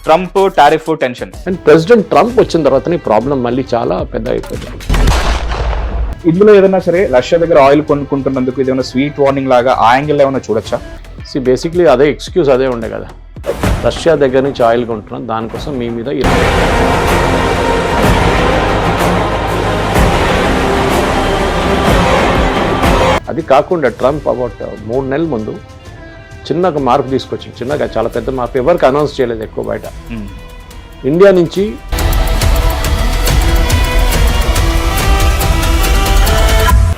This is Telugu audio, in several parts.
Trump tariff tension. And president Trump వచ్చిన తర్వాతనే ప్రాబ్లం మళ్ళీ చాలా పెద్ద అయిపోతుంది. ఇందులో ఏదైనా సరే రష్యా దగ్గర ఆయిల్ కొనుక్కుంటున్నందుకు ఏదైనా స్వీట్ వార్నింగ్ లాగా ఆ యాంగిల్ ఏమైనా చూడొచ్చా? బేసిక్లీ అదే ఎక్స్క్యూజ్ అదే ఉండే కదా, రష్యా దగ్గర నుంచి ఆయిల్ కొంటున్నాం దానికోసం మీ మీద అది కాకుండా ట్రంప్ అబౌట్ 3 నెలల ముందు చిన్నగా మార్పు తీసుకొచ్చింది, చిన్నగా చాలా పెద్ద మార్పు, ఎవరికి అనౌన్స్ చేయలేదు ఎక్కువ బయట. ఇండియా నుంచి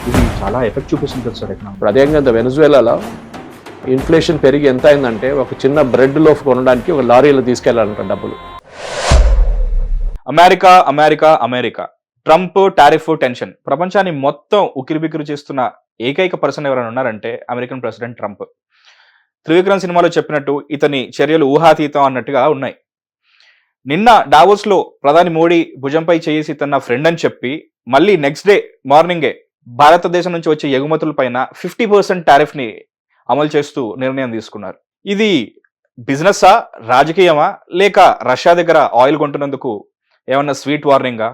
ఇది చాలా ఎఫెక్ట్ చూపిస్తుంది సార్ ఎకనామీ. ఇప్పుడు అదేవిధంగా వెనజువేలాలో ఇన్ఫ్లేషన్ పెరిగి ఎంత అయిందంటే ఒక చిన్న బ్రెడ్ లోఫ్ కొనడానికి ఒక లారీలో తీసుకెళ్లాలంట డబ్బులు. America America America Trump tariff tension ప్రపంచాన్ని మొత్తం ఉకిరిబికిరి చేస్తున్న ఏకైక పర్సన్ ఎవరైనా ఉన్నారంటే అమెరికన్ ప్రెసిడెంట్ ట్రంప్. త్రివిక్రమ్ సినిమాలో చెప్పినట్టు ఇతని చర్యలు ఊహాతీతం అన్నట్టుగా ఉన్నాయి. నిన్న డావోస్ లో ప్రధాని మోడీ భుజంపై చేసి తన ఫ్రెండ్ అని చెప్పి మళ్ళీ నెక్స్ట్ డే మార్నింగే భారతదేశం నుంచి వచ్చే ఎగుమతులపైన 50% టారిఫ్ ని అమలు చేస్తూ నిర్ణయం తీసుకున్నారు. ఇది బిజినెస్సా, రాజకీయమా, లేక రష్యా దగ్గర ఆయిల్ కొంటున్నందుకు ఏమన్నా స్వీట్ వార్నింగా,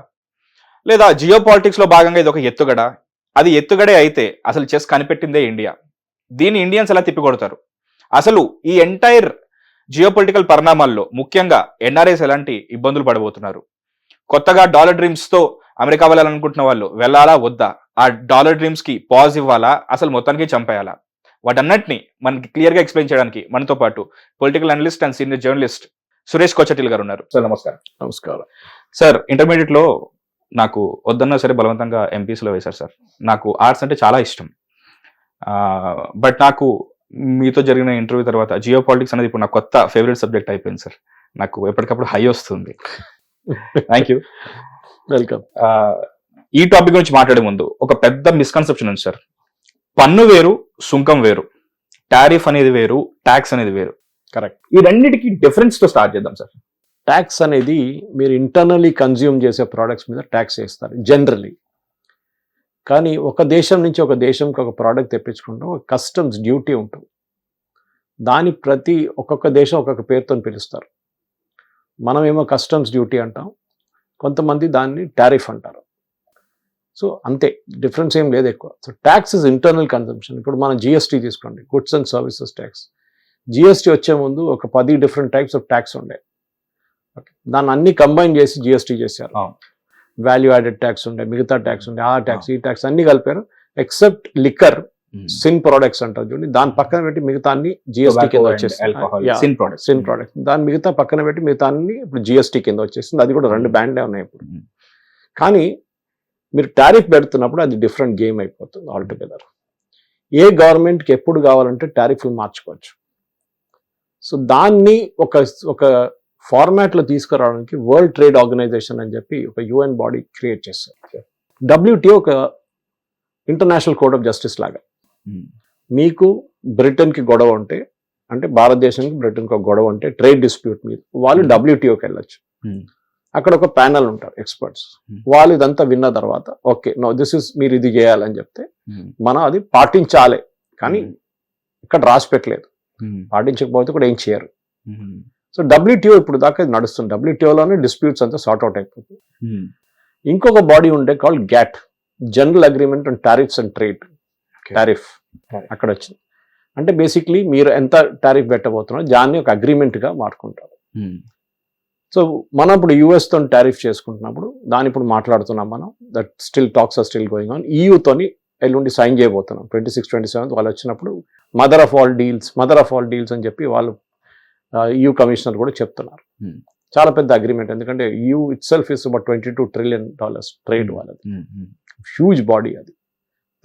లేదా జియో పాలిటిక్స్ లో భాగంగా ఇది ఒక ఎత్తుగడ? అది ఎత్తుగడే అయితే అసలు చెస్ కనిపెట్టిందే ఇండియా. దీన్ని ఇండియన్స్ ఎలా తిప్పికొడతారు? అసలు ఈ ఎంటైర్ జియో పొలిటికల్ పరిణామాల్లో ముఖ్యంగా ఎన్ఆర్ఐస్ ఎలాంటి ఇబ్బందులు పడబోతున్నారు? కొత్తగా డాలర్ డ్రీమ్స్ తో అమెరికా వెళ్ళాలనుకుంటున్న వాళ్ళు వెళ్ళాలా వద్దా? ఆ డాలర్ డ్రీమ్స్ కి పాజ్ ఇవ్వాలా, అసలు మొత్తానికి చంపేయాలా? వాటన్నిటిని మనకి క్లియర్ గా ఎక్స్ప్లెయిన్ చేయడానికి మనతో పాటు political analyst and senior journalist Suresh Kochattil గారు ఉన్నారు. సార్ నమస్కారం. నమస్కారం సార్. ఇంటర్మీడియట్ లో నాకు వద్దన్నా సరే బలవంతంగా ఎంపీసీలో వేశారు సార్. నాకు ఆర్ట్స్ అంటే చాలా ఇష్టం. బట్ నాకు మీతో జరిగిన ఇంటర్వ్యూ తర్వాత జియో పాలిటిక్స్ అనేది ఇప్పుడు నాకు కొత్త ఫేవరెట్ సబ్జెక్ట్ అయిపోయింది సార్. నాకు ఎప్పటికప్పుడు హై వస్తుంది. Thank you, welcome. ఈ టాపిక్ గురించి మాట్లాడే ముందు ఒక పెద్ద మిస్కన్సెప్షన్ ఉంది సార్. పన్ను వేరు, సుంకం వేరు, టారిఫ్ అనేది వేరు, ట్యాక్స్ అనేది వేరు. కరెక్ట్. ఈ రెండింటికి డిఫరెన్స్ తో స్టార్ట్ చేద్దాం సార్. ట్యాక్స్ అనేది మీరు ఇంటర్నల్లీ కన్జ్యూమ్ చేసే ప్రోడక్ట్స్ మీద ట్యాక్స్ వేస్తారు జనరల్లీ. కానీ ఒక దేశం నుంచి ఒక దేశంకి ఒక ప్రోడక్ట్ తెప్పించుకుంటాం, ఒక కస్టమ్స్ డ్యూటీ ఉంటుంది. దాని ప్రతి ఒక్కొక్క దేశం ఒక్కొక్క పేరుతో పిలుస్తారు. మనమేమో కస్టమ్స్ డ్యూటీ అంటాం, కొంతమంది దాన్ని టారిఫ్ అంటారు. సో అంతే, డిఫరెన్స్ ఏం లేదు ఎక్కువ. So tax is internal consumption. ఇప్పుడు మనం జిఎస్టీ తీసుకోండి, goods and services tax. GST వచ్చే ముందు ఒక 10 డిఫరెంట్ టైప్స్ ఆఫ్ ట్యాక్స్ ఉండే. దాన్ని అన్ని కంబైన్ చేసి జిఎస్టీ చేశారు. వాల్యూ యాడెడ్ ట్యాక్స్ ఉండే, మిగతా ట్యాక్స్ ఉండే, ఆ ట్యాక్స్ ఈ ట్యాక్స్ అన్ని కలిపారు. ఎక్సెప్ట్ లిక్కర్, సిన్ ప్రొడక్ట్స్ అంటారు చూడండి, దాని పక్కన పెట్టి మిగతా అన్ని జిఎస్టీ కింద వచ్చేసింది. సిన్ ప్రొడక్ట్స్ దాని మిగతా పక్కన పెట్టి మిగతా అన్ని ఇప్పుడు జిఎస్టీ కింద వచ్చేసింది. అది కూడా 2 బ్యాండ్లే ఉన్నాయి ఇప్పుడు. కానీ మీరు టారిఫ్ పెడుతున్నప్పుడు అది డిఫరెంట్ గేమ్ అయిపోతుంది ఆల్టుగెదర్. ఏ గవర్నమెంట్కి ఎప్పుడు కావాలంటే టారిఫ్లు మార్చుకోవచ్చు. సో దాన్ని ఒక ఫార్మాట్లో తీసుకురావడానికి వరల్డ్ ట్రేడ్ ఆర్గనైజేషన్ అని చెప్పి ఒక యుఎన్ బాడీ క్రియేట్ చేస్తారు. WTO ఒక ఇంటర్నేషనల్ కోర్ట్ ఆఫ్ జస్టిస్ లాగా. మీకు బ్రిటన్కి గొడవ ఉంటే, అంటే భారతదేశానికి బ్రిటన్కి ఒక గొడవ ఉంటే ట్రేడ్ డిస్ప్యూట్ మీద వాళ్ళు WTOకి వెళ్ళొచ్చు. అక్కడ ఒక ప్యానల్ ఉంటారు ఎక్స్పర్ట్స్. వాళ్ళు ఇదంతా విన్న తర్వాత ఓకే నో దిస్ ఇస్ మీరు ఇది చేయాలని చెప్తే మనం అది పాటించాలి. కానీ ఇక్కడ రాసి పెట్టలేదు, పాటించకపోతే కూడా ఏం చేయరు. సో WTO ఇప్పుడు దాకా ఇది నడుస్తుంది. WTOలోనే డిస్ప్యూట్స్ అంతా సార్ట్ అవుట్ అయిపోతుంది. ఇంకొక బాడీ ఉండే called GATT, general agreement on tariffs and trade. Tariff అక్కడ వచ్చింది. అంటే బేసిక్లీ మీరు ఎంత టారిఫ్ పెట్టబోతున్నారో దాన్ని ఒక అగ్రిమెంట్గా మార్చుకుంటారు. సో మనం ఇప్పుడు యుఎస్తో టారిఫ్ చేసుకుంటున్నప్పుడు దాన్ని ఇప్పుడు మాట్లాడుతున్నాం మనం. That still talks are still going on. EUతోని ఎల్లుండి సైన్ చేయబోతున్నాం 26, 27 వాళ్ళు వచ్చినప్పుడు. మదర్ ఆఫ్ ఆల్ డీల్స్ అని చెప్పి వాళ్ళు EU కమిషనర్ కూడా చెప్తున్నారు. చాలా పెద్ద అగ్రిమెంట్, ఎందుకంటే EU it self is about $22 trillion trade వాళ్ళది. హ్యూజ్ బాడీ అది.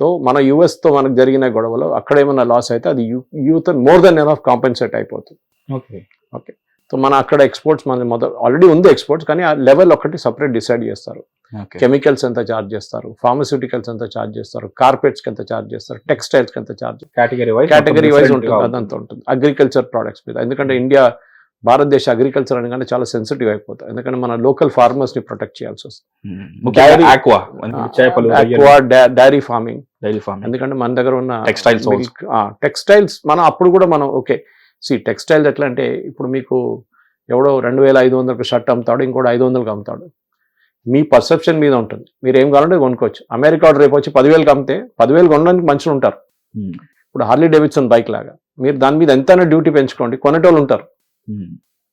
సో మన యుఎస్తో మనకు జరిగిన గొడవలో అక్కడ ఏమైనా లాస్ అయితే అది యూతో మోర్ దెన్ ఎనఫ్ కాంపెన్సేట్ అయిపోతుంది. ఓకే. సో మన అక్కడ ఎక్స్పోర్ట్స్ మన ఆల్రెడీ ఉంది ఎక్స్పోర్ట్స్, కానీ ఆ లెవెల్ ఒకటి సపరేట్ డిసైడ్ చేస్తారు. కెమికల్స్ ఎంత ఛార్జ్ చేస్తారు, ఫార్మస్యూటికల్స్ ఎంత ఛార్జ్ చేస్తారు, కార్పెట్స్కి ఎంత ఛార్జ్ చేస్తారు, టెక్స్టైల్స్కి ఎంత ఛార్జ్, కేటగిరీ వైజ్ ఉంటుంది. అదంతా ఉంటుంది అగ్రికల్చర్ ప్రోడక్ట్స్ మీద. ఎందుకంటే భారతదేశ అగ్రికల్చర్ అనగానే చాలా సెన్సిటివ్ అయిపోతుంది. ఎందుకంటే మన లోకల్ ఫార్మర్స్ ని ప్రొటెక్ట్ చేయాల్సి వస్తుంది. డైరీ ఫార్మింగ్, ఎందుకంటే మన దగ్గర ఉన్న టెక్స్టైల్స్ మనం అప్పుడు కూడా మనం ఓకే టెక్స్టైల్స్ ఎట్లా అంటే ఇప్పుడు మీకు ఎవడో 2,500కి షర్ట్ అమ్ముతాడు, ఇంకోటి 500కి అమ్ముతాడు. మీ పర్సెప్షన్ మీద ఉంటుంది. మీరు ఏం కావాలంటే కొనుక్కోవచ్చు. అమెరికా రేపు వచ్చి 10,000కి అమ్మితే 10,000 కొనడానికి మనుషులు ఉంటారు. ఇప్పుడు హార్లీ డేవిడ్సన్ బైక్ లాగా మీరు దాని మీద ఎంతైనా డ్యూటీ పెంచుకోండి, కొనేటోళ్ళు ఉంటారు.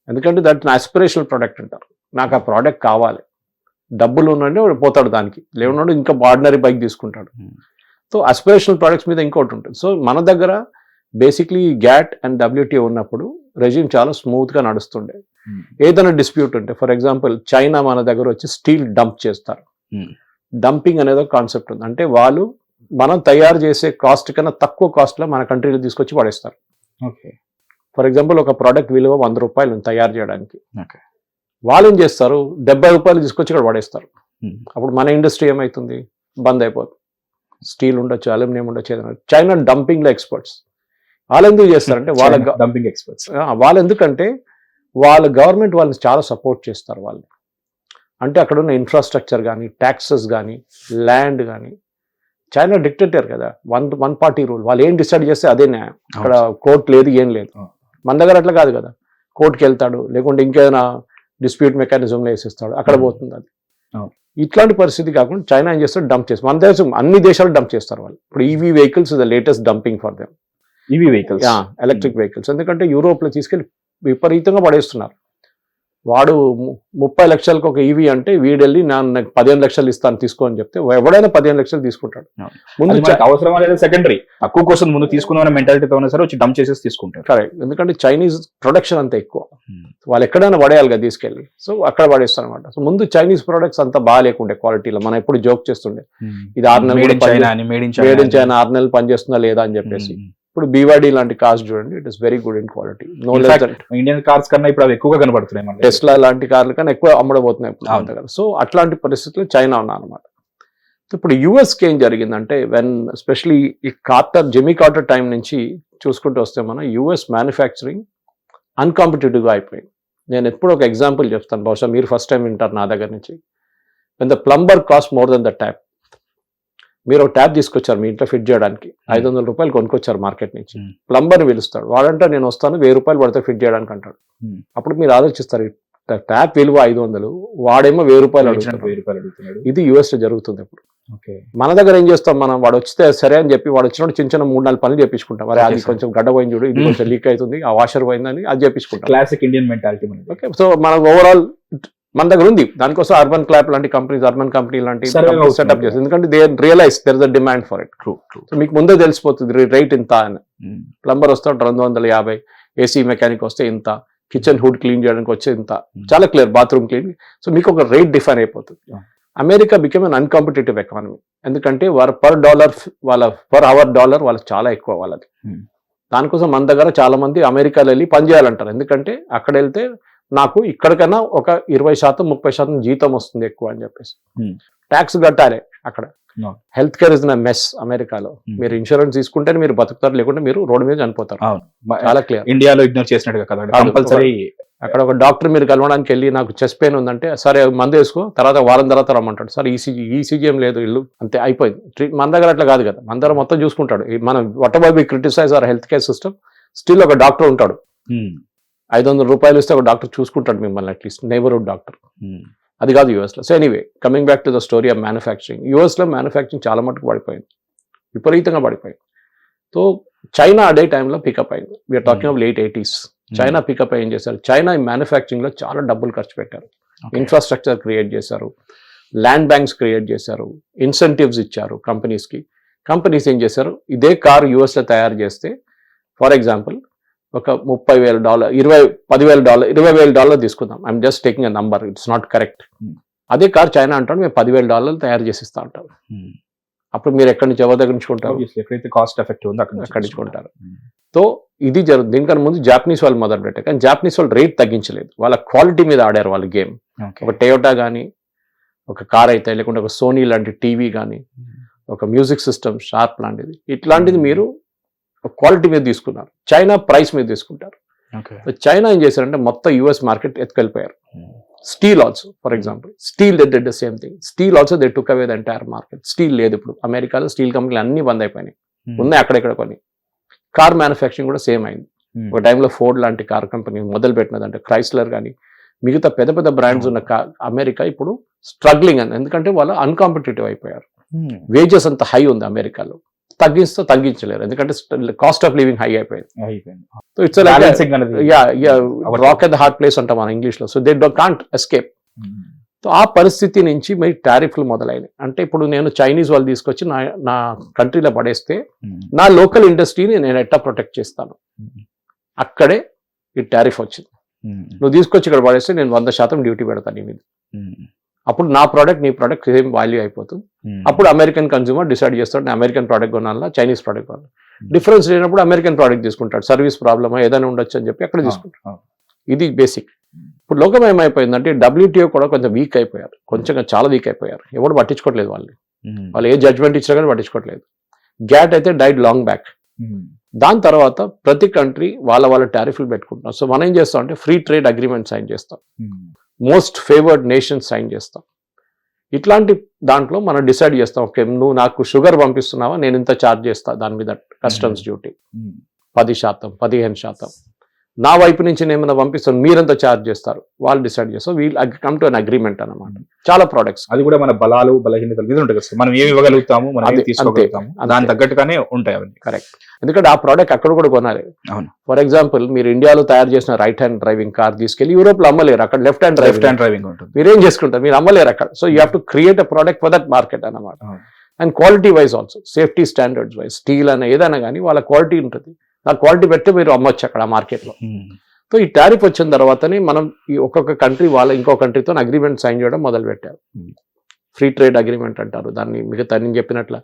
ఎందుకంటే దట్ ఆస్పిరేషనల్ ప్రోడక్ట్ అంటారు. నాకు ఆ ప్రోడక్ట్ కావాలి, డబ్బులు ఉన్నంటే పోతాడు దానికి, లేవున్నాడు ఇంకా ఆర్డినరీ బైక్ తీసుకుంటాడు. సో ఆస్పిరేషనల్ ప్రోడక్ట్స్ మీద ఇంకోటి ఉంటుంది. సో మన దగ్గర బేసిక్లీ గ్యాట్ అండ్ WTO ఉన్నప్పుడు రెజ్యూమ్ చాలా స్మూత్గా నడుస్తుండే. ఏదైనా డిస్ప్యూట్ ఉంటే, ఫర్ ఎగ్జాంపుల్ చైనా మన దగ్గర వచ్చి స్టీల్ డంప్ చేస్తారు. డంపింగ్ అనేది ఒక కాన్సెప్ట్ ఉంది. అంటే వాళ్ళు మనం తయారు చేసే కాస్ట్ కన్నా తక్కువ కాస్ట్లో మన కంట్రీలో తీసుకొచ్చి పడేస్తారు. ఫర్ ఎగ్జాంపుల్ ఒక ప్రోడక్ట్ విలువ 100 రూపాయలు తయారు చేయడానికి, వాళ్ళు ఏం చేస్తారు 70 రూపాయలు తీసుకొచ్చి ఇక్కడ పడేస్తారు. అప్పుడు మన ఇండస్ట్రీ ఏమవుతుంది, బంద్ అయిపోతుంది. స్టీల్ ఉండొచ్చు, అల్యూమినియం ఉండొచ్చు, ఏదైనా. చైనా డంపింగ్ లో ఎక్స్పర్ట్స్. వాళ్ళు ఎందుకు చేస్తారంటే వాళ్ళ డంపింగ్ ఎక్స్పర్ట్స్ వాళ్ళు ఎందుకంటే వాళ్ళ గవర్నమెంట్ వాళ్ళని చాలా సపోర్ట్ చేస్తారు. వాళ్ళు అంటే అక్కడ ఉన్న ఇన్ఫ్రాస్ట్రక్చర్ కానీ, ట్యాక్సెస్ కానీ, ల్యాండ్ కానీ. చైనా డిక్టేటర్ కదా, వన్ పార్టీ రూల్. వాళ్ళు ఏం డిసైడ్ చేస్తే అదే న్యాయం. అక్కడ కోర్టు లేదు, ఏం లేదు. మన దగ్గర అట్లా కాదు కదా, కోర్టుకి వెళ్తాడు, లేకుంటే ఇంకేదైనా డిస్ప్యూట్ మెకానిజంలో వేసిస్తాడు, అక్కడ పోతుంది అది. ఇట్లాంటి పరిస్థితి కాకుండా చైనా ఏం చేస్తారు, డంప్ చేస్తారు. మన దేశం అన్ని దేశాలు డంప్ చేస్తారు వాళ్ళు. ఇప్పుడు EV vehicles the latest dumping for them. EV vehicles, electric vehicles. ఎందుకంటే యూరోప్ లో తీసుకెళ్లి విపరీతంగా పడేస్తున్నారు. వాడు 30 లక్షలకు ఒక EV అంటే వీడెళ్ళి నాకు 15 లక్షలు ఇస్తాను తీసుకో అని చెప్తే ఎవడైనా 15 లక్షలు తీసుకుంటాడు. ముందు అవసరం అనేది సెకండరీ, తక్కువ కోసం ముందు తీసుకున్న మెంటాలిటీతో ఉన్నా సరే వచ్చి డంప్ చేసేసి తీసుకుంటారు. కరెక్ట్. ఎందుకంటే చైనీస్ ప్రొడక్షన్ అంత ఎక్కువ, వాళ్ళు ఎక్కడైనా పడేయాలి కదా తీసుకెళ్ళి. సో అక్కడ పడేస్తారు అనమాట. సో ముందు చైనీస్ ప్రొడక్ట్స్ అంతా బాగా లేకుండే క్వాలిటీలో. మనం ఎప్పుడు జోక్ చేస్తుండే ఇది 6 నెలలు మేడ్ ఇన్ చైనా 6 నెలలు పనిచేస్తుందా లేదా అని చెప్పేసి. ఇప్పుడు BYD లాంటి కార్స్ చూడండి, it is very good in quality. Indian cars కన్నా ఇప్పుడు అవి ఎక్కువగా కనబడుతున్నాయి. టెస్లా లాంటి కార్ల కన్నా ఎక్కువ అమ్మడబోతున్నాయి ఇప్పుడు. సో అట్లాంటి పరిస్థితుల్లో చైనా ఉన్నారన్నమాట. ఇప్పుడు యుఎస్కి ఏం జరిగిందంటే ఎస్పెషలీ ఈ జిమ్మీ కార్టర్ టైం నుంచి చూసుకుంటూ వస్తే మనం యుఎస్ మ్యానుఫ్యాక్చరింగ్ అన్కాంపిటేటివ్గా అయిపోయింది. నేను ఎప్పుడు ఒక ఎగ్జాంపుల్ చెప్తాను, బహుశా మీరు ఫస్ట్ టైం వింటారు నా దగ్గర నుంచి. When the plumber cost more than the tap. మీరు ఒక ట్యాప్ తీసుకొచ్చారు మీ ఇంట్లో ఫిట్ చేయడానికి, 500 రూపాయలు కొనుక్కొచ్చారు మార్కెట్ నుంచి. ప్లంబర్ని పిలుస్తాడు, వాడంటే నేను వస్తాను 1000 రూపాయలు పడితే ఫిట్ చేయడానికి అంటాడు. అప్పుడు మీరు ఆలోచిస్తారు, ట్యాప్ విలువ 500, వాడేమో 1000 రూపాయలు అడుగుతున్నాడు. ఇది యుఎస్ లో జరుగుతుంది ఇప్పుడు. మన దగ్గర ఏం చేస్తాం మనం, వాడు వస్తే సరే అని చెప్పి వాడు వచ్చినప్పుడు చిన్న 3-4 పనులు చేపించుకుంటాం. మరి అది కొంచెం గడ్డ పోయింది చూడు, ఇది కొంచెం లీక్ అవుతుంది, ఆ వాషర్ పోయిందని అది చేపించుకుంటాం. Classic Indian mentality. Okay, so మన ఓవరాల్ మన దగ్గర ఉంది. దానికోసం అర్బన్ క్లాప్ లాంటి కంపెనీస్, అర్బన్ కంపెనీ లాంటి సెటప్ చేస్తారు. ఎందుకంటే they realise there is a demand for it. So మీకు ముందే తెలిసిపోతుంది రేట్ ఇంత అని. ప్లంబర్ వస్తాడు 250, ఏసీ మెకానిక్ వస్తే ఇంత, కిచెన్ హుడ్ క్లీన్ చేయడానికి వచ్చే ఇంత, చాలా క్లియర్, బాత్రూమ్ క్లీన్. సో మీకు ఒక రేట్ డిఫైన్ అయిపోతుంది. America become an uncompetitive economy. ఎందుకంటే వారు పర్ అవర్ డాలర్ వాళ్ళకి చాలా ఎక్కువ వాళ్ళది. దానికోసం మన దగ్గర చాలా మంది అమెరికాలో వెళ్ళి పనిచేయాలంటారు. ఎందుకంటే అక్కడ వెళ్తే నాకు ఇక్కడికన్నా ఒక 20%, 30% జీతం వస్తుంది ఎక్కువ అని చెప్పేసి. ట్యాక్స్ కట్టాలి అక్కడ. హెల్త్ కేర్ ఇస్ మెస్ అమెరికాలో. మీరు ఇన్సూరెన్స్ తీసుకుంటే మీరు బతుకుతారు, లేకుంటే మీరు రోడ్డు మీద చనిపోతారు. చాలా క్లియర్. ఇండియాలో ఇగ్నోర్ చేసినట్టుగా కదా కంపల్సరీ. అక్కడ ఒక డాక్టర్ మీరు కలవడానికి వెళ్ళి నాకు చెస్ట్ పెయిన్ ఉందంటే సరే మందు వేసుకో, తర్వాత వారం తర్వాత రమ్మంటాడు. సార్ ఈసీజీ ఏం లేదు, ఇల్లు అంతే అయిపోయింది. మన దగ్గర అట్లా కాదు కదా, మన దగ్గర మొత్తం చూసుకుంటాడు. మనం whatever we criticise our health care system, still ఒక డాక్టర్ ఉంటాడు. 500 రూపాయలు ఇస్తే ఒక డాక్టర్ చూసుకుంటాడు మిమ్మల్ని, అట్లీస్ట్ నైబర్హుడ్ డాక్టర్. అది కాదు యూఎస్లో. So anyway, coming back to the story of manufacturing. యూఎస్లో మ్యానుఫ్యాక్చరింగ్ చాలా మటుకు పడిపోయింది, విపరీతంగా పడిపోయింది. సో చైనా అదే టైంలో పికప్ అయింది. We're talking of late 80s. China pickup ఏం చేశారు, చైనా ఈ మ్యానుఫ్యాక్చరింగ్లో చాలా డబ్బులు ఖర్చు పెట్టారు. ఇన్ఫ్రాస్ట్రక్చర్ క్రియేట్ చేశారు, ల్యాండ్ బ్యాంక్స్ క్రియేట్ చేశారు, ఇన్సెంటివ్స్ ఇచ్చారు కంపెనీస్కి. కంపెనీస్ ఏం చేశారు, ఇదే కార్ యూఎస్లో తయారు చేస్తే ఫర్ ఎగ్జాంపుల్ ఒక $30,000, $10,000, $20,000 తీసుకుందాం. I'm just taking a number, it's not correct. అదే కార్ చైనా అంటాడు మేము $10,000 తయారు చేసి ఇస్తా అంటారు. అప్పుడు మీరు ఎక్కడి నుంచి ఎవరి దగ్గర నుంచి కొంటారు, ఎక్కడైతే కాస్ట్ ఎఫెక్ట్ ఉందో అక్కడి నుంచి కొంటారు. సో ఇది జరుగుతుంది. దీనికన్నా ముందు జాపనీస్ వాళ్ళు మొదలు పెట్టారు, కానీ జాపనీస్ వాళ్ళు రేట్ తగ్గించలేదు, వాళ్ళ క్వాలిటీ మీద ఆడారు వాళ్ళ గేమ్. ఒక టయోటా కానీ, ఒక కార్ అయితే, లేకుంటే ఒక సోనీ లాంటి టీవీ కానీ, ఒక మ్యూజిక్ సిస్టమ్ షార్ప్ లాంటిది, ఇట్లాంటిది మీరు క్వాలిటీ మీద తీసుకున్నారు. చైనా ప్రైస్ మీద తీసుకుంటారు. చైనా ఏం చేశారంటే మొత్తం యుఎస్ మార్కెట్ ఎత్తుకెళ్ళిపోయారు. Steel also, for example steel they did the same thing. Steel also they took away the entire market. Steel లేదు ఇప్పుడు అమెరికాలో, స్టీల్ కంపెనీలు అన్ని బంద్ అయిపోయినాయి, ఉన్నాయి అక్కడెక్కడ కొన్ని. కార్ మ్యానుఫ్యాక్చరింగ్ కూడా సేమ్ అయింది. ఒక టైంలో ఫోర్డ్ లాంటి కార్ కంపెనీ మొదలు పెట్టినదంటే క్రైస్లర్ కానీ మిగతా పెద్ద పెద్ద బ్రాండ్స్ ఉన్న అమెరికా ఇప్పుడు స్ట్రగ్లింగ్ అని, ఎందుకంటే వాళ్ళు అన్కాంపిటేటివ్ అయిపోయారు. వేజెస్ అంత హై ఉంది అమెరికాలో, తగ్గించలేరు ఎందుకంటే కాస్ట్ ఆఫ్ లివింగ్ హై అయిపోయింది. So it's rock at the hard place అంటాం మన ఇంగ్లీష్ లో. So they can't escape. So ఆ పరిస్థితి నుంచి మరి టారిఫ్లు మొదలైనవి. అంటే ఇప్పుడు నేను చైనీస్ వాళ్ళు తీసుకొచ్చి నా కంట్రీలో పడేస్తే నా లోకల్ ఇండస్ట్రీని నేను ఎట్టా ప్రొటెక్ట్ చేస్తాను, అక్కడే ఈ టారిఫ్ వచ్చింది. నువ్వు తీసుకొచ్చి ఇక్కడ పడేస్తే నేను 100% డ్యూటీ పెడతాను నీ మీద. అప్పుడు నా ప్రోడక్ట్ నీ ప్రోడక్ట్ సేమ్ వాల్యూ అయిపోతుంది. అప్పుడు అమెరికన్ కన్స్యూమర్ డిసైడ్ చేస్తాడు నేను అమెరికన్ ప్రోడక్ట్ కొనాలా చైనీస్ ప్రోడక్ట్ కొనాలి. డిఫరెన్స్ లేనప్పుడు అమెరికన్ ప్రోడక్ట్ తీసుకుంటాడు. సర్వీస్ ప్రాబ్లమా ఏదైనా ఉండొచ్చు అని చెప్పి అక్కడ తీసుకుంటాడు. ఇది బేసిక్. ఇప్పుడు లోకం ఏమైపోయిందంటే WTO కూడా కొంచెం వీక్ అయిపోయారు, కొంచెం చాలా వీక్ అయిపోయారు. ఎవరు పట్టించుకోవట్లేదు వాళ్ళు ఏ జడ్జ్మెంట్ ఇచ్చినా కానీ పట్టించుకోవట్లేదు. గ్యాట్ అయితే డైడ్ లాంగ్ బ్యాక్. దాని తర్వాత ప్రతి కంట్రీ వాళ్ళ టారిఫ్లు పెట్టుకుంటున్నారు. సో మనం ఏం చేస్తాం అంటే ఫ్రీ ట్రేడ్ అగ్రిమెంట్ సైన్ చేస్తాం, మోస్ట్ ఫేవర్డ్ నేషన్స్ సైన్ చేస్తాం. ఇట్లాంటి దాంట్లో మనం డిసైడ్ చేస్తాం, ఓకే నువ్వు నాకు షుగర్ పంపిస్తున్నావా, నేను ఇంత ఛార్జ్ చేస్తా దాని మీద కస్టమ్స్ డ్యూటీ 10%, 15%. నా వైపు నుంచి నేను ఏమైనా పంపిస్తాను మీరెంత ఛార్జ్ చేస్తారు, వాళ్ళు డిసైడ్ చేస్తాం. We'll come to an agreement అనమాట. చాలా ప్రోడక్ట్స్ అది కూడా మన బలాలు బలహీనతలు మీద ఉంటుంది కదా, మనం ఏమి ఇవ్వగలుగుతాము, మనం ఏమి తీసుకోగలుగుతాము, దాని తగ్గట్టుగానే ఉంటాయి అవన్నీ. కరెక్ట్. ఎందుకంటే ఆ ప్రోడక్ట్ అక్కడ కూడా కొనాలి. అవును. ఫర్ ఎగ్జాంపుల్ మీరు ఇండియాలో తయారు చేసిన రైట్ హ్యాండ్ డ్రైవింగ్ కార్ తీసుకెళ్లి యూరోప్ లో అమ్మలేరు, అక్కడ లెఫ్ట్ హ్యాండ్ డ్రైవింగ్ ఉంటుంది. మీరు ఏం చేసుకుంటారు, మీరు అమ్మలేరు అక్కడ. So you have to create a product for that market అనమాట. And quality wise also, safety standards wise, steel అనే ఏదైనా కానీ వాళ్ళ క్వాలిటీ ఉంటుంది. ఆ క్వాలిటీ పెట్టి మీరు అమ్మొచ్చు అక్కడ మార్కెట్లో. సో ఈ టారిఫ్ వచ్చిన తర్వాతనే మనం ఈ ఒక్కొక్క కంట్రీ ఇంకో కంట్రీతో అగ్రిమెంట్ సైన్ చేయడం మొదలు పెట్టారు. ఫ్రీ ట్రేడ్ అగ్రిమెంట్ అంటారు దాన్ని. మిగతా నేను చెప్పినట్ల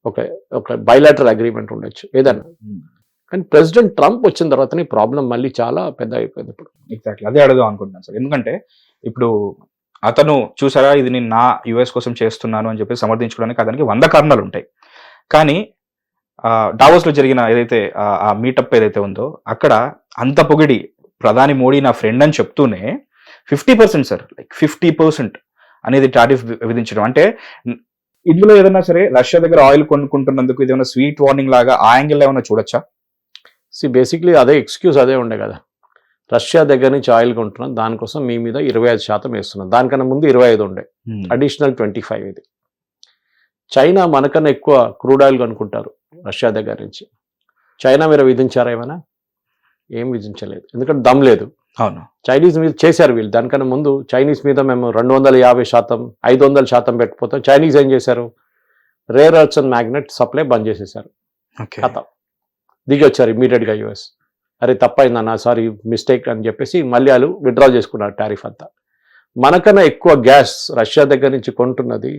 ఒక బైలాటరల్ అగ్రిమెంట్ ఉండొచ్చు ఏదన్నా. కానీ ప్రెసిడెంట్ ట్రంప్ వచ్చిన తర్వాతనే ప్రాబ్లం మళ్ళీ చాలా పెద్ద అయిపోయింది ఇప్పుడు. ఎగ్జాక్ట్లీ అదే అడుగుదాం అనుకుంటున్నాను సార్. ఎందుకంటే ఇప్పుడు అతను చూసారా ఇది నేను నా యుఎస్ కోసం చేస్తున్నాను అని చెప్పి సమర్థించుకోవడానికి అతనికి 100 కారణాలు ఉంటాయి. కానీ డావోస్ లో జరిగిన ఏదైతే ఆ మీటప్ ఏదైతే ఉందో అక్కడ అంత పొగిడి ప్రధాని మోడీ నా ఫ్రెండ్ అని చెప్తూనే 50% సార్, లైక్ 50% అనేది టారిఫ్ విధించడం. అంటే ఇందులో ఏదైనా సరే రష్యా దగ్గర ఆయిల్ కొనుక్కుంటున్నందుకు ఇది ఏమైనా స్వీట్ వార్నింగ్ లాగా ఆ యాంగిల్ ఏమైనా చూడొచ్చా? బేసిక్లీ అదే ఎక్స్క్యూజ్ అదే ఉండే కదా, రష్యా దగ్గర నుంచి ఆయిల్ కొంటున్నాం దానికోసం మీ మీద 25% వేస్తున్నాం. దానికన్నా ముందు 25 ఉండే, అడిషనల్ 25 ఇది. చైనా మనకన్నా ఎక్కువ క్రూడ్ ఆయిల్ కొనుక్కుంటారు రష్యా దగ్గర నుంచి. చైనా మీద విధించారా ఏమైనా? ఏం విధించలేదు, ఎందుకంటే దమ్ లేదు. అవును, చైనీస్ మీద చేశారు వీళ్ళు. దానికన్నా ముందు చైనీస్ మీద మేము 250%, 500% పెట్టిపోతాం. చైనీస్ ఏం చేశారు, rare earths and magnet supply బంద్ చేసేసారు. కథ దిగి వచ్చారు ఇమీడియట్గా యుఎస్. అరే తప్పైందన్న, సారీ మిస్టేక్ అని చెప్పేసి మళ్ళీ వాళ్ళు విత్డ్రా చేసుకున్నారు టారిఫ్ అంతా. మనకన్నా ఎక్కువ గ్యాస్ రష్యా దగ్గర నుంచి కొంటున్నది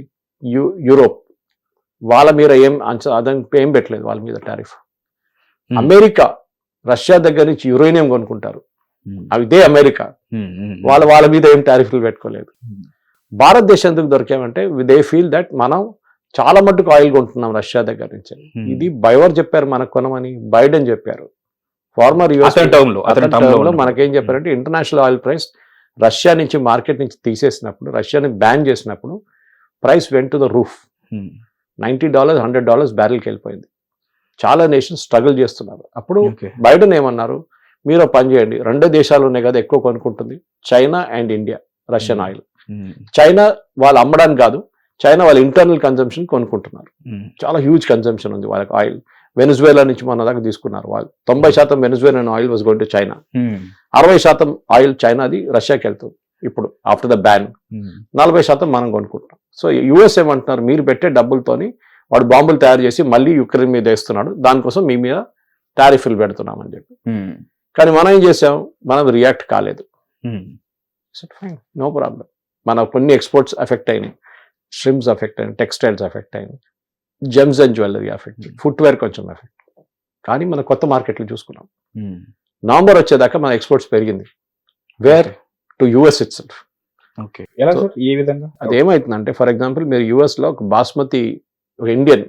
యూరోప్. వాళ్ళ మీద ఏం పెట్టలేదు వాళ్ళ మీద టారిఫ్. అమెరికా రష్యా దగ్గర నుంచి యురేనియం కొనుక్కుంటారు, ఇదే అమెరికా. వాళ్ళ మీద ఏం టారిఫ్లు పెట్టుకోలేదు. భారతదేశం ఎందుకు దొరికామంటే దే ఫీల్ దట్ మనం చాలా మట్టుకు ఆయిల్ కొంటున్నాం రష్యా దగ్గర నుంచి. ఇది బైవర్ చెప్పారు మనకు కొనమని, బైడెన్ చెప్పారు. ఫార్మర్ యుఎస్ లో మనకేం చెప్పారంటే ఇంటర్నేషనల్ ఆయిల్ ప్రైస్ రష్యా నుంచి మార్కెట్ నుంచి తీసేసినప్పుడు, రష్యాని బ్యాన్ చేసినప్పుడు price went to the roof. $90, $100 బ్యారెల్కి వెళ్ళిపోయింది. చాలా నేషన్స్ స్ట్రగుల్ చేస్తున్నారు. అప్పుడు బైడెన్ ఏమన్నారు, మీరు పని చేయండి, 2 దేశాలు ఉన్నాయి కదా ఎక్కువ కొనుక్కుంటుంది, China and India Russian oil. China వాళ్ళు అమ్మడానికి కాదు, చైనా వాళ్ళ ఇంటర్నల్ కన్జంప్షన్ కొనుక్కుంటున్నారు. చాలా హ్యూజ్ కన్జంప్షన్ ఉంది వాళ్ళకి ఆయిల్. వెనిజువేలా నుంచి మన దాకా తీసుకున్నారు వాళ్ళు. 90% Venezuelan oil was going to China. 60% oil చైనాది రష్యాకి వెళ్తుంది ఇప్పుడు ఆఫ్టర్ ద బ్యాన్. 40% మనం కొనుక్కుంటాం. సో యుఎస్ ఏమంటున్నారు, మీరు పెట్టే డబ్బులతోని వాడు బాంబులు తయారు చేసి మళ్ళీ యుక్రెయిన్ మీద వేస్తున్నాడు, దానికోసం మీ మీద టారిఫ్లు పెడుతున్నామని చెప్పి. కానీ మనం ఏం చేసాం, మనం రియాక్ట్ కాలేదు. No problem. మన కొన్ని ఎక్స్పోర్ట్స్ ఎఫెక్ట్ అయినాయి, షిమ్స్ ఎఫెక్ట్ అయినాయి, టెక్స్టైల్స్ ఎఫెక్ట్ అయినాయి, gems and jewellery effect, footwear కొంచెం ఎఫెక్ట్. కానీ మన కొత్త మార్కెట్లు చూసుకున్నాం. నవంబర్ వచ్చేదాకా మన ఎక్స్పోర్ట్స్ పెరిగింది. Where to US it's. ఏ విధంగా అది ఏమవుతుందంటే, ఫర్ ఎగ్జాంపుల్ మీరు యుఎస్ లో ఒక బాస్మతి, ఒక ఇండియన్,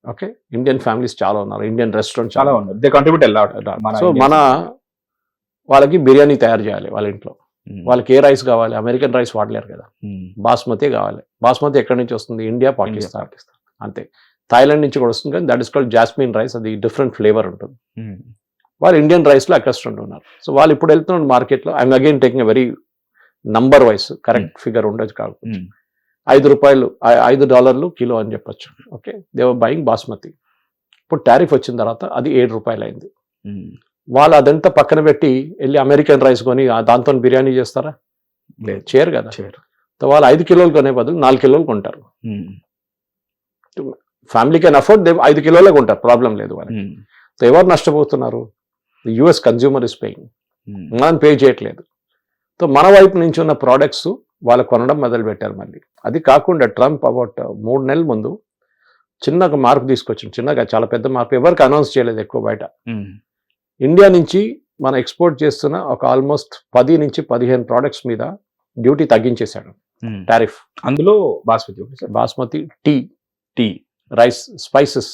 ఓకే, ఇండియన్ ఫ్యామిలీస్ చాలా ఉన్నారు, ఇండియన్ రెస్టారెంట్ చాలా ఉన్నారు. They contribute a lot. So మన వాళ్ళకి బిర్యానీ తయారు చేయాలి వాళ్ళ ఇంట్లో. వాళ్ళకి ఏ రైస్ కావాలి, అమెరికన్ రైస్ వాడలేరు కదా, బాస్మతి కావాలి. బాస్మతి ఎక్కడి నుంచి వస్తుంది, ఇండియా, పాకిస్తాన్ అంతే. థాయిలాండ్ నుంచి కూడా వస్తుంది, కానీ that is called jasmine rice. అది డిఫరెంట్ ఫ్లేవర్ ఉంటుంది. వాళ్ళు ఇండియన్ రైస్లో అకస్టమ్డ్ ఉన్నారు. సో వాళ్ళు ఇప్పుడు వెళ్తున్న మార్కెట్లో I'm again taking a very number wise, correct figure ఉండొచ్చు కాకపోతే $5 $5 కిలో అని చెప్పొచ్చు. ఓకే, దేవర్ బయింగ్ బాస్మతి. ఇప్పుడు టారిఫ్ వచ్చిన తర్వాత అది $7 అయింది. వాళ్ళు అదంతా పక్కన పెట్టి వెళ్ళి అమెరికన్ రైస్ కొని దాంతో బిర్యానీ చేస్తారా? లేదు, చేయరు కదా. సో వాళ్ళు 5 కిలోలు కొనే బదులు 4 కిలోలు కొంటారు. ఫ్యామిలీ కెన్ అఫోర్డ్, 5 కిలోలే కొంటారు, ప్రాబ్లం లేదు వాళ్ళకి. సో ఎవరు నష్టపోతున్నారు? యుఎస్ కన్జ్యూమర్ ఇస్ పేయింగ్, మనం పే చేయట్లేదు. సో మన వైపు నుంచి ఉన్న ప్రోడక్ట్స్ వాళ్ళు కొనడం మొదలు పెట్టారు మళ్ళీ. అది కాకుండా ట్రంప్ అబౌట్ 3 నెలల ముందు చిన్నగా మార్పు తీసుకొచ్చింది, చిన్నగా, చాలా పెద్ద మార్పు, ఎవరికి అనౌన్స్ చేయలేదు ఎక్కువ బయట. ఇండియా నుంచి మనం ఎక్స్పోర్ట్ చేస్తున్న ఒక ఆల్మోస్ట్ 10 నుంచి 15 ప్రోడక్ట్స్ మీద డ్యూటీ తగ్గించేశాడు, టారిఫ్. అందులో బాస్మతి, టీ, రైస్, స్పైసెస్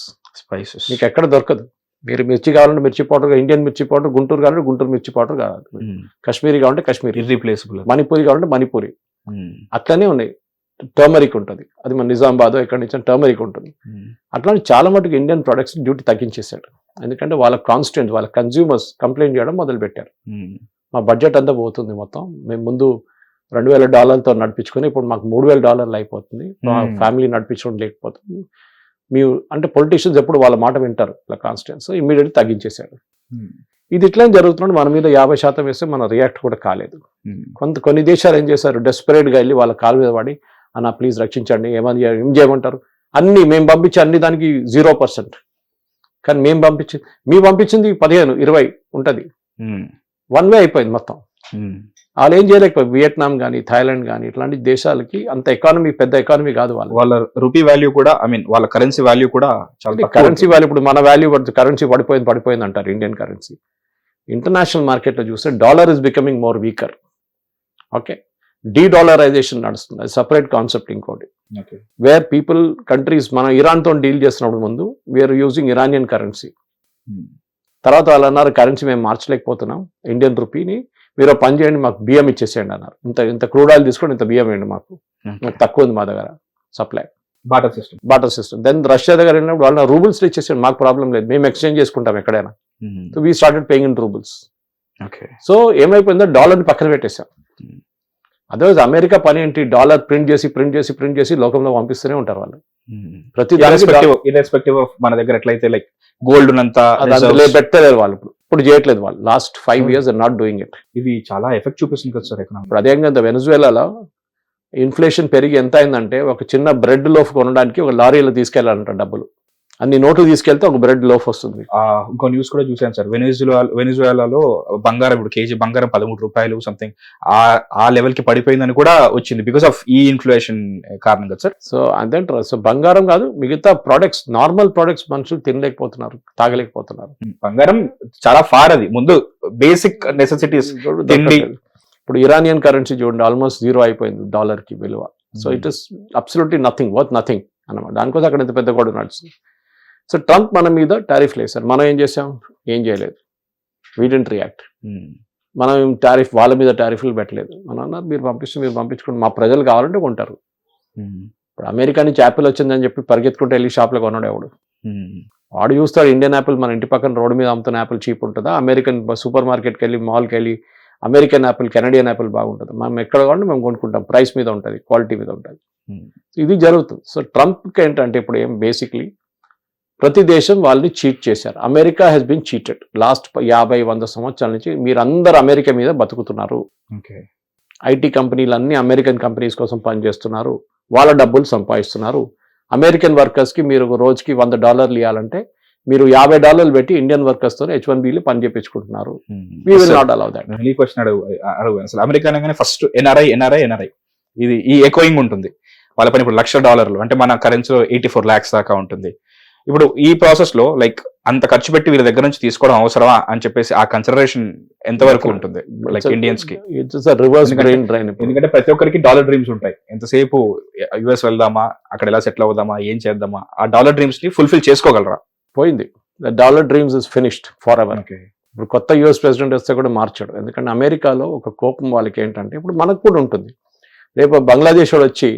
మీకు ఎక్కడ దొరకదు. మీరు మిర్చి కావాలంటే మిర్చి పౌడర్, ఇండియన్ మిర్చి పౌడర్, గుంటూరు కావాలంటే గుంటూరు మిర్చి పౌడర్ కావాలి, కాశ్మీరీ కావాలంటే కాశ్మీరీ, ఇర్రీప్లేసబుల్, మణిపూరి కావాలంటే మణిపూరి, అట్లనే ఉన్నాయి. టర్మరిక్ ఉంటుంది, అది మన నిజామాబాద్ ఎక్కడి నుంచి టర్మరిక్ ఉంటుంది. అట్లాంటి చాలా మటుకు ఇండియన్ ప్రొడక్ట్స్ డ్యూటీ తగ్గించేశాడు. ఎందుకంటే వాళ్ళ కాన్స్టెంట్, వాళ్ళ కన్జ్యూమర్స్ కంప్లైంట్ చేయడం మొదలు పెట్టారు. మా బడ్జెట్ అంతా పోతుంది మొత్తం, మేము ముందు $2,000 నడిపించుకొని ఇప్పుడు మాకు $3,000 అయిపోతుంది, మా ఫ్యామిలీ నడిపించడం లేకపోతుంది. మీరు అంటే పొలిటీషియన్స్ ఎప్పుడు వాళ్ళ మాట వింటారు, ఇలా కాన్స్టెంట్. సో ఇమీడియట్గా తగ్గించేశాడు. ఇది ఇట్లా జరుగుతున్నాడు. మన మీద 50% వేస్తే మనం రియాక్ట్ కూడా కాలేదు. కొన్ని దేశాలు ఏం చేశారు, డెస్పరేట్గా వెళ్ళి వాళ్ళ కాలు మీద పడి, అన్న ప్లీజ్ రక్షించండి, ఏం చేయమంటారు, అన్ని మేము పంపించి అన్ని దానికి 0%. కానీ మేము పంపించింది 15, 20 ఉంటుంది, 1 వే అయిపోయింది మొత్తం. వాళ్ళు ఏం చేయలేకపోయి. వియట్నాం కానీ, థాయిలాండ్ కానీ, ఇట్లాంటి దేశాలకి అంత ఎకానమీ, పెద్ద ఎకానమీ కాదు వాళ్ళ రూపీ వాల్యూ కూడా, ఐ మీన్ వాళ్ళ కరెన్సీ వాల్యూ కూడా చాలా, కరెన్సీ వాల్యూ ఇప్పుడు మన వాల్యూ కరెన్సీ పడిపోయింది అంటారు ఇండియన్ కరెన్సీ. ఇంటర్నేషనల్ మార్కెట్లో చూస్తే dollar is becoming more weaker. Okay, de-dollarisation నడుస్తుంది, అది సపరేట్ కాన్సెప్ట్ ఇంకోటి. వేర్ పీపుల్ కంట్రీస్, మనం ఇరాన్తో డీల్ చేస్తున్నప్పుడు ముందు వీఆర్ యూజింగ్ ఇరానియన్ కరెన్సీ. తర్వాత వాళ్ళు అన్నారు కరెన్సీ మేము మార్చలేకపోతున్నాం ఇండియన్ రూపీని, మీరు పని చేయండి, మాకు బియ్యం ఇచ్చేసేయండి అన్నారు. ఇంత క్రూడ్ ఆయిల్ తీసుకొని ఇంత బియ్యం వేయండి, మాకు తక్కువ ఉంది మా దగ్గర supply, barter system. Then Russia దగ్గర వెళ్ళినప్పుడు వాళ్ళ రూబుల్స్ ఇచ్చేసేయండి, మాకు ప్రాబ్లం లేదు, మేము ఎక్స్చేంజ్ చేసుకుంటాం ఎక్కడైనా. So we started paying in roubles. So ఏమైపోయిందో డాలర్ని పక్కన పెట్టేశాం. అదర్వైజ్ అమెరికా పని ఏంటి, డాలర్ ప్రింట్ చేసి లోకంలో పంపిస్తూనే ఉంటారు వాళ్ళు. ప్రతి ఇర్రెస్పెక్టివ్ ఆఫ్ మన దగ్గర ఎట్లయితే లైక్ గోల్డ్ అంతా పెట్టలేరు వాళ్ళు, ఇప్పుడు చేయట్లేదు వాళ్ళు. Last 5 years are not doing it. ఇది చాలా ఎఫెక్ట్ చూపిస్తుంది కదా సార్ ఎకనామిక్. ఇప్పుడు అదేవిధంగా వెనజువేలాలో ఇన్ఫ్లేషన్ పెరిగి ఎంత అయిందంటే, ఒక చిన్న బ్రెడ్ లోఫ్ కొనడానికి ఒక లారీలో తీసుకెళ్లాలంట డబ్బులు, అన్ని నోట్లు తీసుకెళ్తే ఒక బ్రెడ్ లోఫ్ వస్తుంది. ఇంకో న్యూస్ కూడా చూసాను సార్, వెనిజువేలాలో బంగారం, ఇప్పుడు కేజీ బంగారం $13 సంథింగ్, ఆ లెవెల్ కి పడిపోయిందని కూడా వచ్చింది బికాస్ ఆఫ్ ఈ ఇన్ఫ్లేషన్ కారణం కదా సార్. సో అదేంటారు, సో బంగారం కాదు, మిగతా ప్రొడక్ట్స్, నార్మల్ ప్రొడక్ట్స్ మనుషులు తినలేకపోతున్నారు, తాగలేకపోతున్నారు. బంగారం చాలా ఫార్, అది ముందు బేసిక్ నెసెసిటీస్ తిండి. ఇప్పుడు ఇరానియన్ కరెన్సీ చూడండి, ఆల్మోస్ట్ 0 అయిపోయింది డాలర్ కి విలువ. So it is absolutely nothing, worth nothing అన్నమాట. దానికోసం అక్కడ ఎంత పెద్ద కూడా నడుస్తుంది. సో ట్రంప్ మన మీద టారిఫ్లు వేశారు, మనం ఏం చేసాం, ఏం చేయలేదు, వీ డిడ్ంట్ రియాక్ట్. మనం టారిఫ్, వాళ్ళ మీద టారిఫ్లు పెట్టలేదు. మనం అన్నారు మీరు పంపించుకోండి, మా ప్రజలు కావాలంటే కొంటారు. ఇప్పుడు అమెరికా నుంచి యాపిల్ వచ్చిందని చెప్పి పరిగెత్తుకుంటే వెళ్ళి షాప్లో కొన్నాడు ఎవడు, వాడు చూస్తాడు ఇండియన్ యాపిల్ మన ఇంటి పక్కన రోడ్డు మీద అమ్ముతున్న యాపిల్ చీప్ ఉంటుందా, అమెరికన్ సూపర్ మార్కెట్కి వెళ్ళి, మాల్కి వెళ్ళి అమెరికన్ యాపిల్, కెనడియన్ యాపిల్ బాగుంటుంది, మనం ఎక్కడ కావాలంటే మేము కొనుక్కుంటాం, ప్రైస్ మీద ఉంటుంది, క్వాలిటీ మీద ఉంటుంది. ఇది జరుగుతుంది. సో ట్రంప్కి ఏంటంటే ఇప్పుడు ఏం బేసిక్లీ ప్రతి దేశం వాళ్ళని చీట్ చేశారు. America has been cheated last 50-100 సంవత్సరాల నుంచి. మీరందరూ అమెరికా మీద బతుకుతున్నారు. ఐటీ కంపెనీలు అన్ని అమెరికన్ కంపెనీస్ కోసం పనిచేస్తున్నారు, వాళ్ళ డబ్బులు సంపాదిస్తున్నారు. అమెరికన్ వర్కర్స్కి మీరు రోజుకి $100 ఇవ్వాలంటే మీరు $50 పెట్టి ఇండియన్ వర్కర్స్తో H1Bలు పని చేయించుకుంటున్నారు. We will not allow that. ఈ క్వశ్చన్ అడుగు అసలు అమెరికా అనగానే ఫస్ట్ ఎన్ఆర్ఐ ఇది ఈ ఎకోయింగ్ ఉంటుంది వాళ్ళ పని. ఇప్పుడు $1,00,000 అంటే మన కరెన్సీలో 84 lakhs దాకా ఉంటుంది. ఇప్పుడు ఈ ప్రాసెస్ లో లైక్ అంత ఖర్చు పెట్టి వీళ్ళ దగ్గర నుంచి తీసుకోవడం అవసరమా అని చెప్పేసి ఆ కన్సిడరేషన్ ఎంతవరకు ఉంటుంది లైక్ ఇండియన్స్ కి? ఎందుకంటే ప్రతి ఒక్కరికి డాలర్ డ్రీమ్స్ ఉంటాయి. ఎంతసేపు యుఎస్ వెళ్దామా, అక్కడ ఎలా సెటిల్ అవుదామా, ఏం చేద్దామా, ఆ డాలర్ డ్రీమ్స్ ని ఫుల్ఫిల్ చేసుకోగలరా? పోయింది, dollar dreams is finished for ever. ఇప్పుడు కొత్త యుఎస్ ప్రెసిడెంట్ వస్తే కూడా మార్చాడు. ఎందుకంటే అమెరికాలో ఒక కోపం వాళ్ళకి ఏంటంటే, ఇప్పుడు మనకు కూడా ఉంటుంది, రేపు బంగ్లాదేశ్ వాడు వచ్చి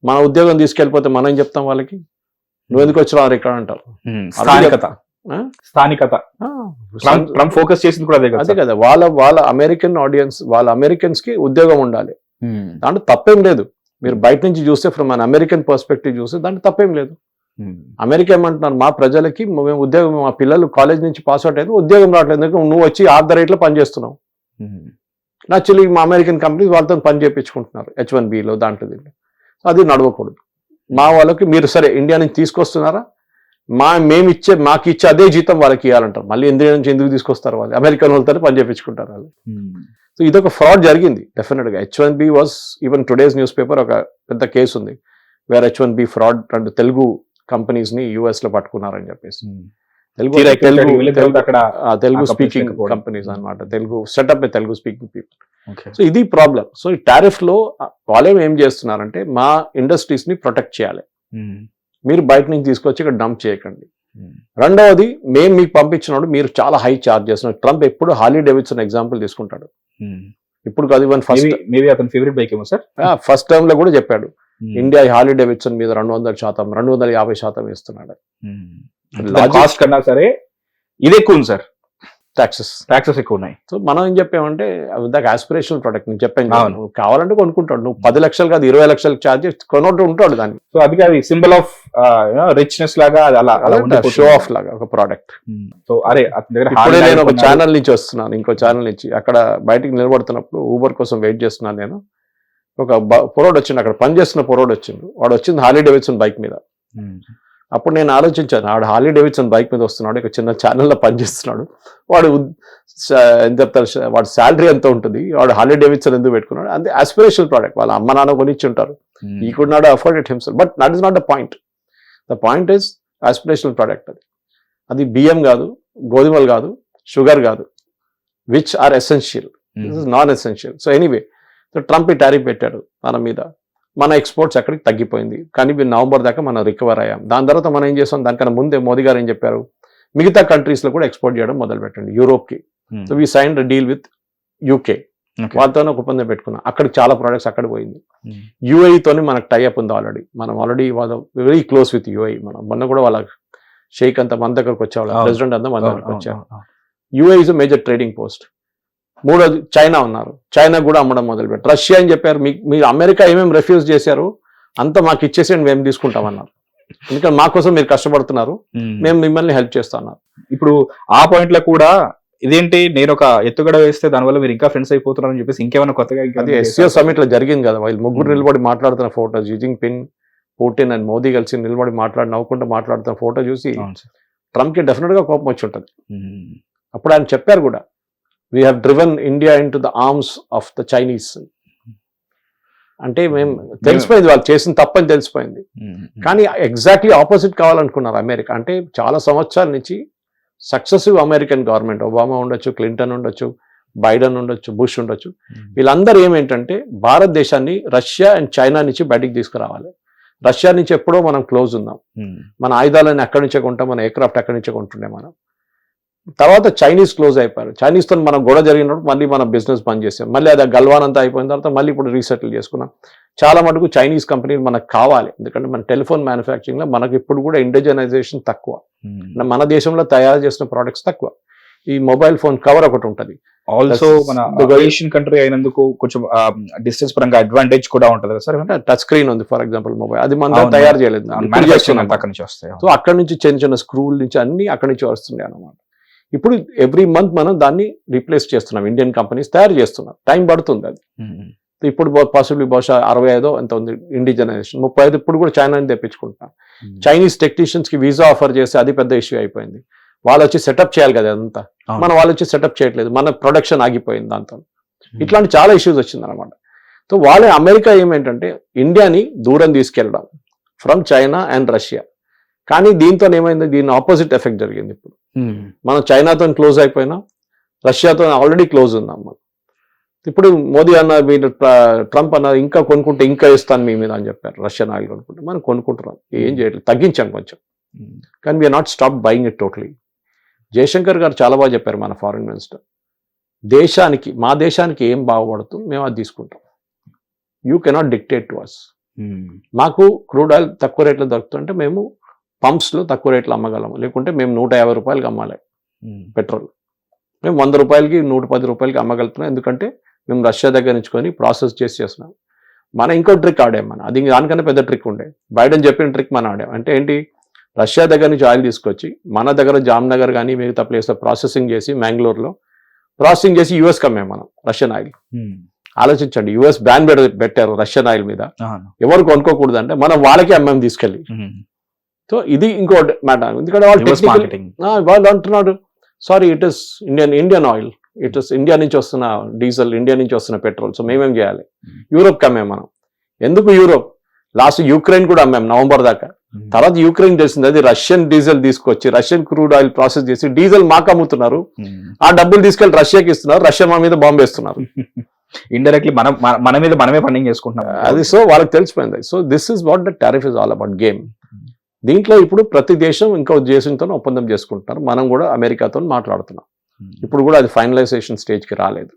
మన ఉద్యోగం తీసుకెళ్ళిపోతే మనం ఏం చెప్తాం వాళ్ళకి, నువ్వు ఎందుకు వచ్చినావు ఇక్కడ అంటారు. స్థానికత. ట్రంప్ ఫోకస్ చేసింది కూడా అదే అదే కదా, వాళ్ళ అమెరికన్ ఆడియన్స్, వాళ్ళ అమెరికన్స్ కి ఉద్యోగం ఉండాలి, దాంట్లో తప్పేం లేదు. మీరు బయట నుంచి చూస్తే ఫ్రమ్ అన్ అమెరికన్ పర్స్పెక్టివ్ చూస్తే దాంట్లో తప్పేం లేదు. అమెరికా ఏమంటున్నారు, మా ప్రజలకి మేము ఉద్యోగం, మా పిల్లలు కాలేజ్ నుంచి పాస్ అవుట్ అయితే ఉద్యోగం రావట్లేదు, నువ్వు వచ్చి ఆఫ్ ద రేట్లో పనిచేస్తున్నావు. యాక్చువల్లీ మా అమెరికన్ కంపెనీస్ వాళ్ళతో పని చేయించుకుంటున్నారు H1Bలో దాంట్లో దీంట్లో. అది నడవకూడదు. మా వాళ్ళకి మీరు సరే ఇండియా నుంచి తీసుకొస్తున్నారా, మాకు ఇచ్చే అదే జీతం వాళ్ళకి ఇవ్వాలంటారు. మళ్ళీ ఇండియా నుంచి ఎందుకు తీసుకొస్తారు, వాళ్ళు అమెరికన్ వాళ్ళతో పని చేయించుకుంటారు వాళ్ళు. సో ఇదొక ఫ్రాడ్ జరిగింది డెఫినెట్ గా. H1B was even today's news paper ఒక పెద్ద కేసు ఉంది, వేర్ H1B ఫ్రాడ్ రెండు తెలుగు కంపెనీస్ ని US లో పట్టుకున్నారని చెప్పేసి. తెలుగు స్పీకింగ్ కంపెనీస్ అన్నమాట, Telugu setup Telugu speaking people. So ఇది ప్రాబ్లం. సో ఈ టారిఫ్ లో వాళ్ళేం ఏం చేస్తున్నారంటే మా ఇండస్ట్రీస్ ని ప్రొటెక్ట్ చేయాలి, మీరు బయట నుంచి తీసుకొచ్చి ఇక్కడ డంప్ చేయకండి. రెండవది, మేము మీకు పంపించినప్పుడు మీరు చాలా హై చార్జ్ చేస్తున్నారు. ట్రంప్ ఎప్పుడు హార్లీ డేవిడ్సన్ ఎగ్జాంపుల్ తీసుకుంటాడు. ఇప్పుడు కాదు, ఈవెన్ ఫస్ట్ టర్మ్ లో కూడా చెప్పాడు, ఇండియా హార్లీ డేవిడ్సన్ మీద 200%, 250% వేస్తున్నాడు. కాస్ట్ కన్నా సరే ఇది ఎక్కువ ఉంది సార్, టాక్సెస్ ఎక్కువ ఉన్నాయి. సో మనం ఏం చెప్పామంటే దాకా ఆస్పిరేషనల్ ప్రొడక్ట్ నేను చెప్పాను, కావాలంటే కొనుక్కుంటాడు. నువ్వు 10 లక్షలు కాదు 20 లక్షలు ఛార్జ్ కొనుంటూ ఉంటాడు దాన్ని. సో అది సింబల్ ఆఫ్ రిచ్నెస్ లాగా, అలా షో ఆఫ్ లాగా ఒక ప్రోడక్ట్. సో అరే నేను ఒక ఛానల్ నుంచి వస్తున్నాను, ఇంకో ఛానల్ నుంచి అక్కడ బయటికి నిలబడుతున్నప్పుడు ఊబర్ కోసం వెయిట్ చేస్తున్నాను నేను. ఒక పొరోడ్ వచ్చిండు, అక్కడ పనిచేస్తున్న పొరోడ్ వచ్చిండు, వాడు వచ్చింది హార్లీ డేవిడ్సన్ బైక్ మీద. అప్పుడు నేను ఆలోచించాను, వాడు హార్లీ డేవిడ్సన్ బైక్ మీద వస్తున్నాడు, ఇక చిన్న ఛానల్లో పనిచేస్తున్నాడు, వాడు ఏం చెప్తారు, వాడు శాలరీ ఎంత ఉంటుంది, వాడు హార్లీ డేవిడ్సన్ ఎందుకు పెట్టుకున్నాడు, అంతే ఆస్పిరేషనల్ ప్రోడక్ట్. వాళ్ళ అమ్మ నాన్న కొనిచ్చి ఉంటారు, he could not afford it himself, but that is not the point. The point is aspirational product. అది బియ్యం కాదు, గోధుమలు కాదు, షుగర్ కాదు, which are essential, this is non essential. So anyway, so Trump ఈ టారిఫ్ పెట్టాడు మన మీద, మన ఎక్స్పోర్ట్స్ అక్కడికి తగ్గిపోయింది. కానీ నవంబర్ దాకా మనం రికవర్ అయ్యాం. దాని తర్వాత మనం ఏం చేస్తాం, దానికన్నా ముందే మోదీ గారు ఏం చెప్పారు, మిగతా కంట్రీస్ లో కూడా ఎక్స్పోర్ట్ చేయడం మొదలు పెట్టండి, యూరోప్ కి. So we signed deal with UK, వాళ్ళతోనే ఒక ఒప్పందం పెట్టుకున్నాం. అక్కడికి చాలా ప్రోడక్ట్స్ అక్కడ పోయింది. UAE తోనే మనకు టైఅప్ ఉంది ఆల్రెడీ. మనం already very close with UAE. మనం మొన్న కూడా వాళ్ళ షేక్ అంతా మన దగ్గరకు వచ్చేవాళ్ళ, ప్రెసిడెంట్ అంతా మన దగ్గరకు వచ్చారు. UAE is major trading post. మూడోది చైనా ఉన్నారు, చైనా కూడా అమ్మడం మొదలు పెట్టారు. రష్యా అని చెప్పారు, మీరు అమెరికా ఏమేమి రిఫ్యూజ్ చేశారు అంతా మాకు ఇచ్చేసేయండి, మేము తీసుకుంటామన్నారు. ఎందుకంటే మా కోసం మీరు కష్టపడుతున్నారు, మేము మిమ్మల్ని హెల్ప్ చేస్తున్నారు. ఇప్పుడు ఆ పాయింట్ లో కూడా ఇదేంటి, నేను ఒక ఎత్తుగడ వేస్తే దానివల్ల మీరు ఇంకా ఫ్రెండ్స్ అయిపోతున్నారు అని చెప్పేసి ఇంకేమైనా కొత్తగా. అది SCO సమిట్ లో జరిగింది కదా, వాళ్ళు ముగ్గురు నిలబడి మాట్లాడుతున్న photo, Xi Jinping, Putin and Modi కలిసి నిలబడి నవ్వుకుంటూ మాట్లాడుతున్న ఫోటో చూసి ట్రంప్ కి డెఫినెట్ గా కోపం వచ్చి ఉంటుంది. అప్పుడు ఆయన చెప్పారు కూడా, we have driven India into the arms of the Chinese. అంటే మేము తెలిసిపోయింది వాళ్ళు చేసిన తప్పని తెలిసిపోయింది. కానీ ఎగ్జాక్ట్లీ ఆపోజిట్ కావాలనుకున్నారు అమెరికా. అంటే చాలా సంవత్సరాల నుంచి సక్సెసివ్ అమెరికన్ గవర్నమెంట్, ఒబామా ఉండొచ్చు, క్లింటన్ ఉండొచ్చు, బైడెన్ ఉండొచ్చు, బుష్ ఉండొచ్చు, వీళ్ళందరూ ఏమేంటంటే భారతదేశాన్ని రష్యా అండ్ చైనా నుంచి బయటికి తీసుకురావాలి. రష్యా నుంచి ఎప్పుడో మనం క్లోజ్ ఉన్నాం, మన ఆయుధాలన్నీ అక్కడి నుంచే కొంటాం, మన ఎయిర్క్రాఫ్ట్ అక్కడి నుంచే కొంటుండే మనం. తర్వాత చైనీస్ క్లోజ్ అయిపోయారు, చైనీస్తో మనం గొడవ జరిగినప్పుడు మళ్ళీ మనం బిజినెస్ బంద్ చేసాం, మళ్ళీ అది గల్వాన్ అంతా అయిపోయిన తర్వాత మళ్ళీ ఇప్పుడు రీసెటిల్ చేసుకున్నాం. చాలా మటుకు చైనీస్ కంపెనీలు మనకు కావాలి, ఎందుకంటే మన టెలిఫోన్ మ్యానుఫ్యాక్చరింగ్ లో మనకి ఇప్పుడు కూడా ఇండిజనైజేషన్ తక్కువ, మన దేశంలో తయారు చేసిన ప్రోడక్ట్స్ తక్కువ. ఈ మొబైల్ ఫోన్ కవర్ ఒకటి ఉంటుంది, ఆల్సో మన ఏషియన్ కంట్రీ అయినందుకు కొంచెం డిస్టెన్స్ పరంగా అడ్వాంటేజ్ కూడా ఉంటుంది సార్. అంటే టచ్ స్క్రీన్ ఉంది ఫర్ ఎగ్జాంపుల్ మొబైల్, అది మనం తయారు చేయలేదు, అక్కడి నుంచి వస్తాయి. సో అక్కడి నుంచి చిన్న చిన్న స్క్రూల నుంచి అన్ని అక్కడి నుంచి వస్తున్నాయి అన్నమాట. ఇప్పుడు ఎవ్రీ మంత్ మనం దాన్ని రీప్లేస్ చేస్తున్నాం, ఇండియన్ కంపెనీస్ తయారు చేస్తున్నాం, టైం పడుతుంది అది. ఇప్పుడు పాసిబుల్లీ బహుశా 65 ఎంత ఉంది ఇండిజనైజేషన్, 35 ఇప్పుడు కూడా చైనా తెప్పించుకుంటున్నాం. చైనీస్ టెక్నీషియన్స్ కి వీసా ఆఫర్ చేస్తే అది పెద్ద ఇష్యూ అయిపోయింది, వాళ్ళు వచ్చి సెటప్ చేయాలి కదా అదంతా, మనం వాళ్ళు వచ్చి సెటప్ చేయట్లేదు, మన ప్రొడక్షన్ ఆగిపోయింది దాంతో. ఇట్లాంటి చాలా ఇష్యూస్ వచ్చింది అనమాట. సో వాళ్ళే అమెరికా ఏమేంటంటే ఇండియాని దూరం తీసుకెళ్ళడం ఫ్రమ్ చైనా అండ్ రష్యా. కానీ దీంతో ఏమైంది, దీని ఆపోజిట్ ఎఫెక్ట్ జరిగింది. ఇప్పుడు మనం చైనాతో క్లోజ్ అయిపోయినా, రష్యాతో ఆల్రెడీ క్లోజ్ ఉన్నాం మనం. ఇప్పుడు మోదీ అన్న, వీళ్ళు ట్రంప్ అన్న ఇంకా కొనుక్కుంటే ఇంకా ఇస్తాను మీ మీద అని చెప్పారు, రష్యన్ ఆయిల్ కొనుక్కుంటే. మనం కొనుక్కుంటున్నాం, ఏం చేయట్లేదు, తగ్గించాం కొంచెం, కానీ we're not stop buying it totally. Jaishankar garu చాలా బాగా చెప్పారు, మన ఫారిన్ మినిస్టర్, దేశానికి మా దేశానికి ఏం బాగుపడుతుంది మేము అది తీసుకుంటాం, you cannot dictate to us. మాకు క్రూడ్ ఆయిల్ తక్కువ రేట్లో దొరుకుతుంటే మేము పంప్స్లో తక్కువ రేట్లు అమ్మగలము, లేకుంటే మేము 150 రూపాయలకి అమ్మాలి పెట్రోల్, మేము 100 రూపాయలకి 110 రూపాయలకి అమ్మగలుగుతున్నాం, ఎందుకంటే మేము రష్యా దగ్గర నుంచుకొని ప్రాసెస్ చేస్తున్నాం. మన ఇంకో ట్రిక్ ఆడాం, అది దానికన్నా పెద్ద ట్రిక్ ఉండే, బైడెన్ చెప్పిన ట్రిక్ మనం ఆడాం. అంటే ఏంటి, రష్యా దగ్గర నుంచి ఆయిల్ తీసుకొచ్చి మన దగ్గర జామ్నగర్ కానీ మిగతా ప్లేస్లో ప్రాసెసింగ్ చేసి, మ్యాంగ్లూర్లో ప్రాసెసింగ్ చేసి యూఎస్కి అమ్మాం మనం రష్యన్ ఆయిల్. ఆలోచించండి, యూఎస్ బ్యాన్ పెట్టారు రష్యన్ ఆయిల్ మీద, ఎవరు కొనుక్కోకూడదు అంటే మనం వాళ్ళకి అమ్మాం తీసుకెళ్ళి. సో ఇది ఇంకో మ్యాటర్, ఎందుకంటే వాళ్ళు అంటున్నాడు sorry it is Indian oil, it is India నుంచి వస్తున్న డీజిల్, ఇండియా నుంచి వస్తున్న పెట్రోల్, సో మేమేం చేయాలి, యూరోప్కి అమ్మాం మనం. ఎందుకు యూరోప్, లాస్ట్ యుక్రెయిన్ కూడా అమ్మాం నవంబర్ దాకా. తర్వాత యుక్రెయిన్ తెలిసింది అది రష్యన్ డీజిల్ తీసుకొచ్చి రష్యన్ క్రూడ్ ఆయిల్ ప్రాసెస్ చేసి డీజిల్ మాకు అమ్ముతున్నారు, ఆ డబ్బులు తీసుకెళ్లి రష్యాకి ఇస్తున్నారు, రష్యా మా మీద బాంబు వేస్తున్నారు. ఇండైరెక్ట్లీ మన మీద మనమే ఫండింగ్ చేసుకుంటున్నాం అది. సో వాళ్ళకి తెలిసిపోయింది. So this is what the tariff is all about game. దీంట్లో ఇప్పుడు ప్రతి దేశం ఇంకో దేశంతో ఒప్పందం చేసుకుంటున్నారు, మనం కూడా అమెరికాతో మాట్లాడుతున్నాం. ఇప్పుడు కూడా అది ఫైనలైజేషన్ స్టేజ్కి రాలేదు,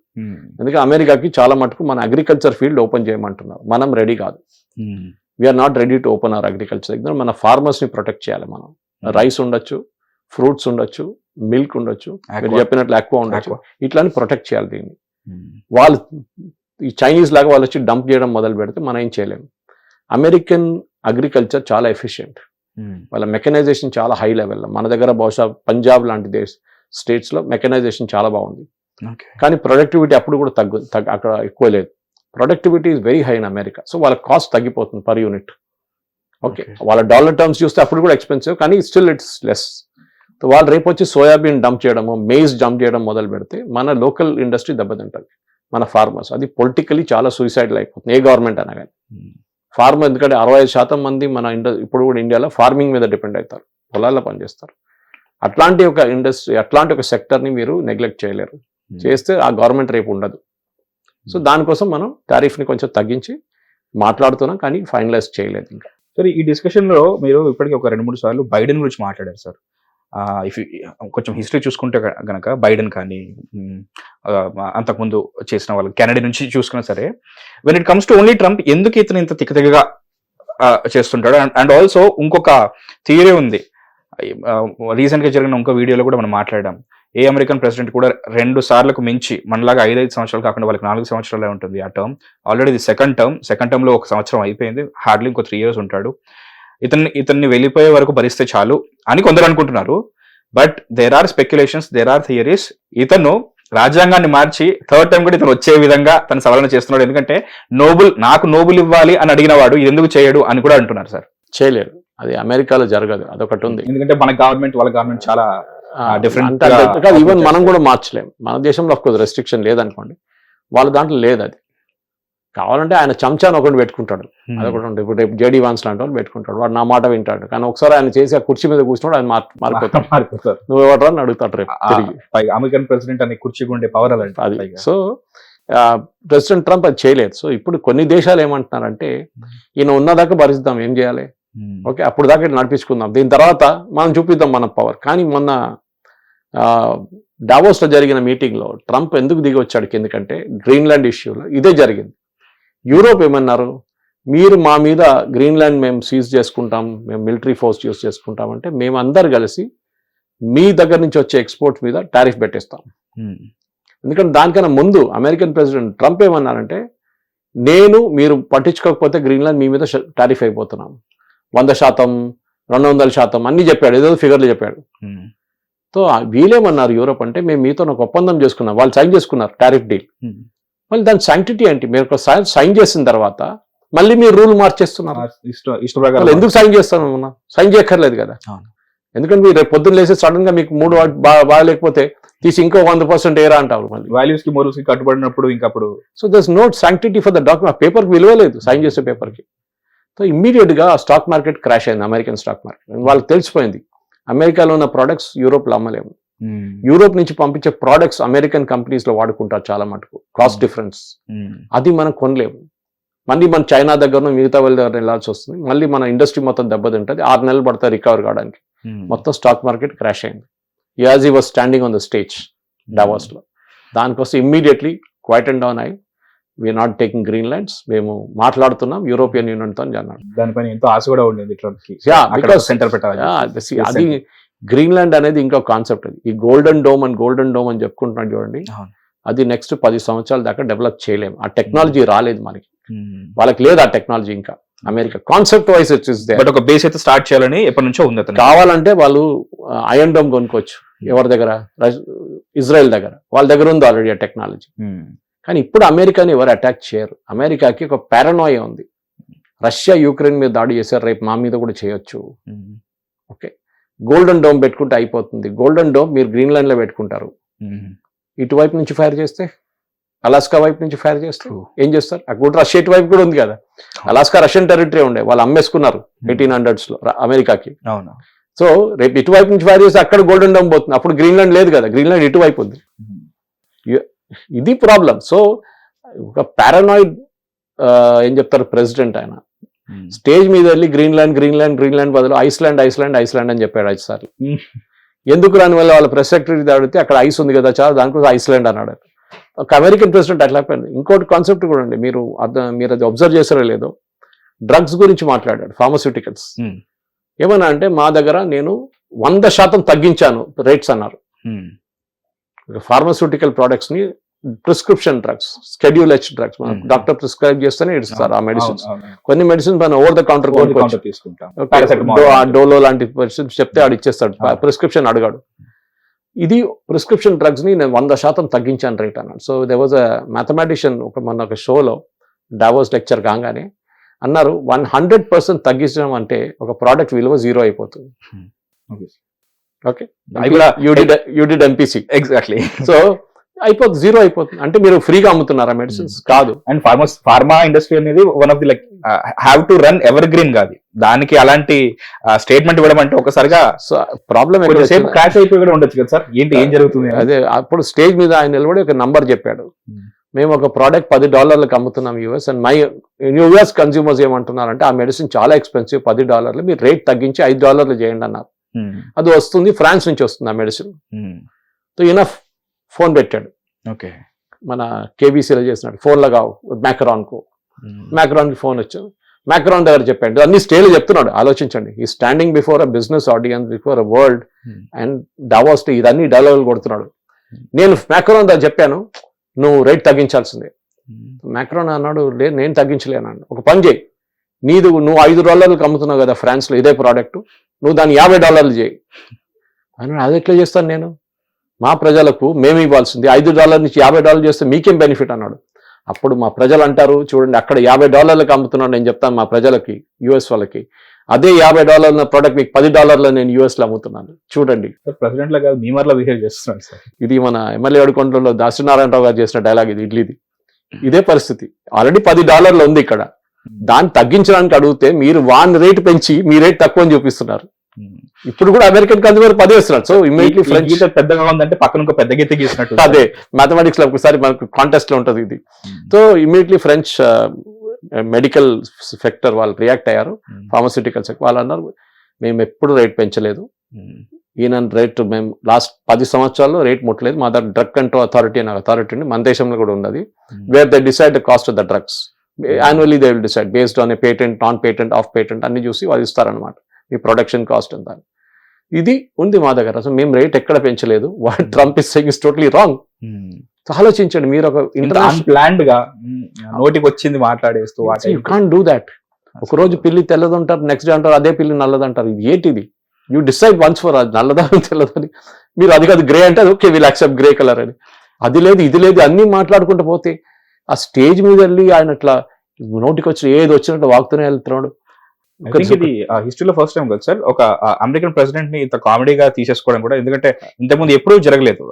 ఎందుకంటే అమెరికాకి చాలా మటుకు మన అగ్రికల్చర్ ఫీల్డ్ ఓపెన్ చేయమంటున్నారు, మనం రెడీ కాదు. We are not ready to open our agriculture దగ్గర. మన ఫార్మర్స్ని ప్రొటెక్ట్ చేయాలి మనం. రైస్ ఉండొచ్చు, ఫ్రూట్స్ ఉండొచ్చు, మిల్క్ ఉండొచ్చు, మీరు చెప్పినట్లు ఎక్కువ ఉండొచ్చు, ఇట్లాని ప్రొటెక్ట్ చేయాలి దీన్ని. వాళ్ళు ఈ చైనీస్ లాగా వాళ్ళు వచ్చి డంప్ చేయడం మొదలు పెడితే మనం ఏం చేయలేము. అమెరికన్ అగ్రికల్చర్ చాలా ఎఫిషియెంట్, వాళ్ళ మెకనైజేషన్ చాలా హై లెవెల్లో. మన దగ్గర బహుశా పంజాబ్ లాంటి స్టేట్స్లో మెకనైజేషన్ చాలా బాగుంది, కానీ ప్రొడక్టివిటీ అప్పుడు కూడా అక్కడ ఎక్కువ లేదు. Productivity is very high in America. So వాళ్ళ కాస్ట్ తగ్గిపోతుంది పర్ యూనిట్. ఓకే, వాళ్ళ డాలర్ టర్మ్స్ చూస్తే అప్పుడు కూడా ఎక్స్పెన్సివ్, కానీ స్టిల్ ఇట్స్ లెస్. సో వాళ్ళు రేపు వచ్చి సోయాబీన్ డంప్ చేయడము, మేజ్ డంప్ చేయడం మొదలు పెడితే మన లోకల్ ఇండస్ట్రీ దెబ్బతింటుంది, మన ఫార్మర్స్. అది పొలిటికలీ చాలా సూసైడల్ అయిపోతుంది, ఏ గవర్నమెంట్ అయినా కానీ. ఫార్మర్, ఎందుకంటే 65% మంది మన ఇప్పుడు కూడా ఇండియాలో ఫార్మింగ్ మీద డిపెండ్ అవుతారు, పొలాల్లో పనిచేస్తారు. అట్లాంటి ఒక ఇండస్ట్రీ, అట్లాంటి ఒక సెక్టర్ని మీరు నెగ్లెక్ట్ చేయలేరు. చేస్తే ఆ గవర్నమెంట్ రేపు ఉండదు. సో దానికోసం మనం టారిఫ్ని కొంచెం తగ్గించి మాట్లాడుతున్నాం, కానీ ఫైనలైజ్ చేయలేదు ఇంకా. సార్, ఈ డిస్కషన్లో మీరు ఇప్పటికీ ఒక 2-3 సార్లు బైడెన్ గురించి మాట్లాడారు సార్. ఇఫ్ కొంచెం హిస్టరీ చూసుకుంటే గనక బైడెన్ కానీ అంతకుముందు చేసిన వాళ్ళు కెనడా నుంచి చూసుకున్నా సరే, when it comes to only Trump, ఎందుకు ఇతను ఇంత తిక్కతిక్కగా చేస్తుంటాడు? అండ్ ఆల్సో ఇంకొక థియరీ ఉంది, రీసెంట్గా జరిగిన ఇంకో వీడియోలో కూడా మనం మాట్లాడాం. ఏ అమెరికన్ ప్రెసిడెంట్ కూడా 2 సార్లకు మించి మనలాగా 5 సంవత్సరాలు కాకుండా వాళ్ళకి 4 సంవత్సరాలే ఉంటుంది ఆ టర్మ్. ఆల్రెడీ ఇది సెకండ్ టర్మ్లో 1 సంవత్సరం అయిపోయింది, హార్డ్లీ ఇంకో 3 years ఉంటాడు. ఇతన్ని వెళ్ళిపోయే వరకు భరిస్తే చాలు అని కొందరు అనుకుంటున్నారు. But there are speculations, there are theories, ఇతను రాజ్యాంగాన్ని మార్చి 3rd టైం కూడా ఇతను వచ్చే విధంగా తను సవరణ చేస్తున్నాడు. ఎందుకంటే నాకు నోబుల్ ఇవ్వాలి అని అడిగిన వాడు ఎందుకు చేయడు అని కూడా అంటున్నారు సార్. చేయలేరు, అది అమెరికాలో జరగదు, అదొకటి ఉంది. ఎందుకంటే మన గవర్నమెంట్ వాళ్ళ గవర్నమెంట్ చాలా డిఫరెంట్. ఈవెన్ మనం కూడా మార్చలేము. మన దేశంలో ఆఫ్ కోర్స్ రెస్ట్రిక్షన్ లేదనుకోండి, వాళ్ళ దాంట్లో లేదు. అది కావాలంటే ఆయన చెంచాను ఒకటి పెట్టుకుంటాడు, అదొకటి ఉంటుంది. ఇప్పుడు రేపు జేడీ వాన్స్ లాంటి వాళ్ళు పెట్టుకుంటాడు, వాడు నా మాట వింటాడు. కానీ ఒకసారి ఆయన చేసి ఆ కుర్చీ మీద కూర్చున్నాడు, ఆయన మారిపోతాడు. నువ్వు ఎవరు అని అడుగుతాడు రేపు తిరిగి. అమెరికన్ ప్రెసిడెంట్ అని కుర్చీకి ఉండే పవర్ అది. సో ప్రెసిడెంట్ ట్రంప్ అది చేయలేదు. సో ఇప్పుడు కొన్ని దేశాలు ఏమంటున్నారంటే, ఈయన ఉన్నదాకా భరిస్తాం, ఏం చేయాలి, ఓకే అప్పుడు దాకా నడిపించుకుందాం, దీని తర్వాత మనం చూపిద్దాం మన పవర్. కానీ మొన్న డావోస్లో జరిగిన మీటింగ్లో ట్రంప్ ఎందుకు దిగి వచ్చాడు కిందకంటే, గ్రీన్లాండ్ ఇష్యూలో ఇదే జరిగింది. యూరోప్ ఏమన్నారు, మీరు మా మీద గ్రీన్లాండ్ మేము సీజ్ చేసుకుంటాం, మేము మిలిటరీ ఫోర్స్ యూజ్ చేసుకుంటాం అంటే, మేము అందరు కలిసి మీ దగ్గర నుంచి వచ్చే ఎక్స్పోర్ట్ మీద టారిఫ్ పెట్టేస్తాం. ఎందుకంటే దానికన్నా ముందు అమెరికన్ ప్రెసిడెంట్ ట్రంప్ ఏమన్నారంటే, మీరు పట్టించుకోకపోతే గ్రీన్లాండ్ మీ మీద టారిఫ్ అయిపోతున్నాం, 100%, 200% అన్ని చెప్పాడు, ఏదో ఫిగర్లు చెప్పాడు. సో వీళ్ళేమన్నారు యూరోప్ అంటే, మేము మీతో ఒక ఒప్పందం చేసుకున్నాం, వాళ్ళు సైన్ చేసుకున్నారు టారిఫ్ డీల్. మళ్ళీ దాని శాంక్టిటీ ఏంటి, మీరు ఒక సైన్ చేసిన తర్వాత మళ్ళీ మీరు రూల్ మార్చేస్తున్నారు, ఎందుకు సైన్ చేస్తాను, సైన్ చేయక్కర్లేదు కదా. ఎందుకంటే మీరు రేపు పొద్దున్న లేసి సడన్ గా మీకు 3 బాగాలేకపోతే తీసి ఇంకో 100% ఏరా అంటారు, మళ్ళీ వాల్యూస్ కి మోరల్స్ కి కట్టుబడినప్పుడు ఇంకప్పుడు. So there's no sanctity for the document, పేపర్కి విలువ లేదు సైన్ చేసే పేపర్కి. సో ఇమ్మీడియట్ గా స్టాక్ మార్కెట్ క్రాష్ అయింది, అమెరికన్ స్టాక్ మార్కెట్. వాళ్ళకి తెలిసిపోయింది అమెరికాలో ఉన్న ప్రోడక్ట్స్ యూరోప్లో అమ్మలేము, యూరోప్ నుంచి పంపించే ప్రోడక్ట్స్ అమెరికన్ కంపెనీస్ లో వాడుకుంటారు చాలా మటుకు, కాస్ట్ డిఫరెన్స్, అది మనం కొనలేము. మళ్ళీ మన చైనా దగ్గర మిగతా వాళ్ళ దగ్గర వెళ్ళాల్సి వస్తుంది, మళ్ళీ మన ఇండస్ట్రీ మొత్తం దెబ్బతింటుంది, 6 నెలలు పడతాయి రికవర్ కావడానికి. మొత్తం స్టాక్ మార్కెట్ క్రాష్ అయింది. As he was standing on the stage Davos లో. దానికోసం ఇమ్మీడియట్లీ క్వైట్ అండ్ డౌన్ అయ్యి వీఆర్ నాట్ టేకింగ్ గ్రీన్లాండ్స్, మేము మాట్లాడుతున్నాం యూరోపియన్ యూనియన్తో అని అన్నాడు. దానిపైన ఎంతో ఆశ కూడా ఉండేది ట్రంప్ కి. సెంటర్ పెట్టాలి. అది గ్రీన్లాండ్ అనేది ఇంకో కాన్సెప్ట్. అది ఈ గోల్డెన్ డోమ్ అని చెప్పుకుంటున్నాడు చూడండి, అది నెక్స్ట్ 10 సంవత్సరాల దాకా డెవలప్ చేయలేము. ఆ టెక్నాలజీ రాలేదు మనకి, వాళ్ళకి లేదు ఆ టెక్నాలజీ ఇంకా. అమెరికా కాన్సెప్ట్ వైజ్ వచ్చేసి బట్ ఒక బేస్ అయితే స్టార్ట్ చేయాలని ఎప్పటి నుంచో ఉంది. కావాలంటే వాళ్ళు ఐరన్ డోమ్ కొనుక్కోవచ్చు. ఎవరి దగ్గర? ఇజ్రాయెల్ దగ్గర. వాళ్ళ దగ్గర ఉంది ఆల్రెడీ ఆ టెక్నాలజీ. కానీ ఇప్పుడు అమెరికాని ఎవరు అటాక్ చేయరు. అమెరికాకి ఒక పారనోయ ఉంది. రష్యా యుక్రెయిన్ మీద దాడి చేశారు, రేపు మా మీద కూడా చేయొచ్చు. ఓకే, గోల్డెన్ డోమ్ పెట్టుకుంటే అయిపోతుంది. గోల్డెన్ డోమ్ మీరు గ్రీన్లాండ్ లో పెట్టుకుంటారు, ఇటువైపు నుంచి ఫైర్ చేస్తే, అలాస్కా వైపు నుంచి ఫైర్ చేస్తే ఏం చేస్తారు? అక్కడ రష్యా ఇటువైపు కూడా ఉంది కదా. అలాస్కా రష్యన్ టెరిటరీ ఉండే, వాళ్ళు అమ్మేసుకున్నారు 1800s లో అమెరికాకి. సో రేపు ఇటువైపు నుంచి ఫైర్ చేస్తే అక్కడ గోల్డెన్ డోమ్ పోతుంది. అప్పుడు గ్రీన్లాండ్ లేదు కదా, గ్రీన్లాండ్ ఇటువైపు ఉంది. ఇది ప్రాబ్లం. సో ఒక పారానాయిడ్ ఏం చెప్తారు ప్రెసిడెంట్, ఆయన స్టేజ్ మీద వెళ్ళి గ్రీన్లాండ్ బదులు ఐస్లాండ్ అని చెప్పాడు 5 సార్లు. ఎందుకు రాని వల్ల వాళ్ళ ప్రెస్ సెక్రటరీ అడిగితే అక్కడ ఐస్ ఉంది కదా చాలా, దానికోసం ఐస్లాండ్ అన్నాడు. ఒక అమెరికన్ ప్రెసిడెంట్ అట్లా అయిపోయింది. ఇంకోటి కాన్సెప్ట్ కూడా అండి, మీరు అది అబ్జర్వ్ చేస్తారో లేదో, డ్రగ్స్ గురించి మాట్లాడాడు, ఫార్మస్యూటికల్స్. ఏమన్నా అంటే మా దగ్గర నేను 100% తగ్గించాను రేట్స్ అన్నారు. ఫార్మస్యూటికల్ ప్రొడక్ట్స్ ని, prescription drugs, schedule H drugs, doctor prescribe చేస్తేనే ఇస్తారు ఆ మెడిసిన్స్. కొన్ని మెడిసిన్స్ మనం ఓవర్ ద కౌంటర్ డోలో లాంటి మెడిసిన్స్ చెప్తే ఆడు ఇచ్చేస్తాడు, ప్రిస్క్రిప్షన్ అడగాడు. ఇది ప్రిస్క్రిప్షన్ డ్రగ్స్ ని నేను 100% తగ్గించాను రేట్ అన్నాడు. So they was a mathematician ఒక షోలో డావోస్ లెక్చర్ కాగానే అన్నారు, 100% తగ్గించడం అంటే ఒక ప్రోడక్ట్ విలువ 0 అయిపోతుంది. Okay, you did MPC exactly. So అయిపోతుంది, 0 అయిపోతుంది. అంటే మీరు ఫ్రీగా అమ్ముతున్నారా మెడిసిన్స్? కాదు. అండ్ ఫార్మా ఇండస్ట్రీ అనేది one of the like have to run ever green కాదు. దానికి అలాంటి స్టేట్మెంట్ ఇవ్వడం అంటే ఒకసారిగా ప్రాబ్లం క్రాష్ అయిపోయి కూడా ఉండొచ్చు కదా సార్. ఏం జరుగుతుంది? అదే అప్పుడు స్టేజ్ మీద ఆయన నిలబడి ఒక నంబర్ చెప్పాడు, మేము ఒక ప్రోడక్ట్ $10 అమ్ముతున్నాం యూఎస్, అండ్ యూఎస్ కన్స్యూమర్స్ ఏమంటున్నారంటే ఆ మెడిసిన్ చాలా ఎక్స్పెన్సివ్, $10 మీరు రేట్ తగ్గించి $5 చేయండి అన్నారు. అది వస్తుంది, ఫ్రాన్స్ నుంచి వస్తుంది ఆ మెడిసిన్. సో ఇనఫ్ ఫోన్ పెట్టాడు. ఓకే, మన కేబీసీలో చేసినాడు, ఫోన్లో కావు మ్యాక్రాన్కి ఫోన్ వచ్చాడు. మ్యాక్రాన్ దగ్గర చెప్పాడు, అన్ని స్టేలు చెప్తున్నాడు. ఆలోచించండి, ఈ standing before a business audience, before a world and Davos, ఇదన్నీ డైలాగులు కొడుతున్నాడు. నేను మ్యాక్రాన్ దగ్గర చెప్పాను, నువ్వు రేట్ తగ్గించాల్సిందే. మ్యాక్రాన్ అన్నాడు, నేను తగ్గించలేను. ఒక పని చేయి, నువ్వు $5 అమ్ముతున్నావు కదా ఫ్రాన్స్ లో ఇదే ప్రోడక్ట్, నువ్వు దాన్ని $50 చేయి అన్నాడు. అది ఎట్లా చేస్తాను నేను? మా ప్రజలకు మేము ఇవ్వాల్సింది $5 నుంచి $50 చేస్తే మీకేం బెనిఫిట్ అన్నాడు. అప్పుడు మా ప్రజలు అంటారు, చూడండి అక్కడ $50 అమ్ముతున్నాడు, నేను చెప్తాను మా ప్రజలకి, యుఎస్ వాళ్ళకి, అదే $50 ప్రోడక్ట్ మీకు $10 నేను యుఎస్ లో అమ్ముతున్నాను. చూడండి, ప్రెసిడెంట్ లాగా మీమర్లా బిహేవ్ చేస్తున్నాడు సార్. ఇది మన ఎమ్మెల్యే అడుకొండలో దాసనారాయణరావు గారు చేసిన డైలాగ్ ఇది, ఇడ్లీది. ఇదే పరిస్థితి. ఆల్రెడీ $10 ఉంది ఇక్కడ, దాన్ని తగ్గించడానికి అడిగితే మీరు రేట్ పెంచి మీ రేట్ తక్కువ అని చూపిస్తున్నారు. ఇప్పుడు కూడా అమెరికన్ కన్స్యూమర్ 10 వేస్తున్నారు. సో ఇమీడియట్లీ ఫ్రెంచ్ పెద్దగా ఉందంటే పక్కన ఒక పెద్ద గీత గీసినట్టు. అదే మ్యాథమెటిక్స్ లో ఒకసారి మనకు కాంటెస్ట్ లో ఉంటుంది ఇది. So immediately French medical sector వాళ్ళు రియాక్ట్ అయ్యారు. ఫార్మస్యూటికల్ సెక్టర్ వాళ్ళు అన్నారు, మేము ఎప్పుడు రేట్ పెంచలేదు, ఈయన రేట్ మేము లాస్ట్ 10 సంవత్సరాల్లో రేట్ ముట్టలేదు. మా దగ్గర డ్రగ్ కంట్రోల్ అథారిటీ అనే అథారిటీ ఉంది, మన దేశంలో కూడా ఉన్నది. Where they decide the cost of the drugs annually, they will decide based on a patent, non patent, of patent అన్ని చూసి వాళ్ళు ఇస్తారనమాట, మీ ప్రొడక్షన్ కాస్ట్ అంతా. ఇది ఉంది మా దగ్గర. అసలు మేము రేట్ ఎక్కడ పెంచలేదు. What Trump is saying is totally wrong. ఆలోచించండి, మీరు ఒక ప్లాన్డ్ గా నోటికి వచ్చింది మాట్లాడేస్తూ, యూ కాంట్ డూ దాట్. ఒక రోజు పిల్లి తెల్లదంటారు, నెక్స్ట్ డే అంటారు అదే పిల్లి నల్లదంటారు. ఇది ఏంటిది? యూ డిసైడ్ వన్స్ ఫర్ అది నల్లదా తెల్లదని. మీరు అది కాదు గ్రే అంటే okay will accept grey colour అని. అది లేదు ఇది లేదు అన్ని మాట్లాడుకుంటూ పోతే ఆ స్టేజ్ మీద వెళ్ళి ఆయన అట్లా నోటికి వచ్చి ఏది వచ్చినట్టు వాగుతూనే వెళ్తున్నాడు. ఇది హిస్టరీలో ఫస్ట్ టైం కదా సార్ ఒక అమెరికన్ ప్రెసిడెంట్ ని ఇంత కామెడీగా తీసేసుకోవడం కూడా. ఎందుకంటే ఇంతకుముందు ఎప్పుడూ జరగలేదు.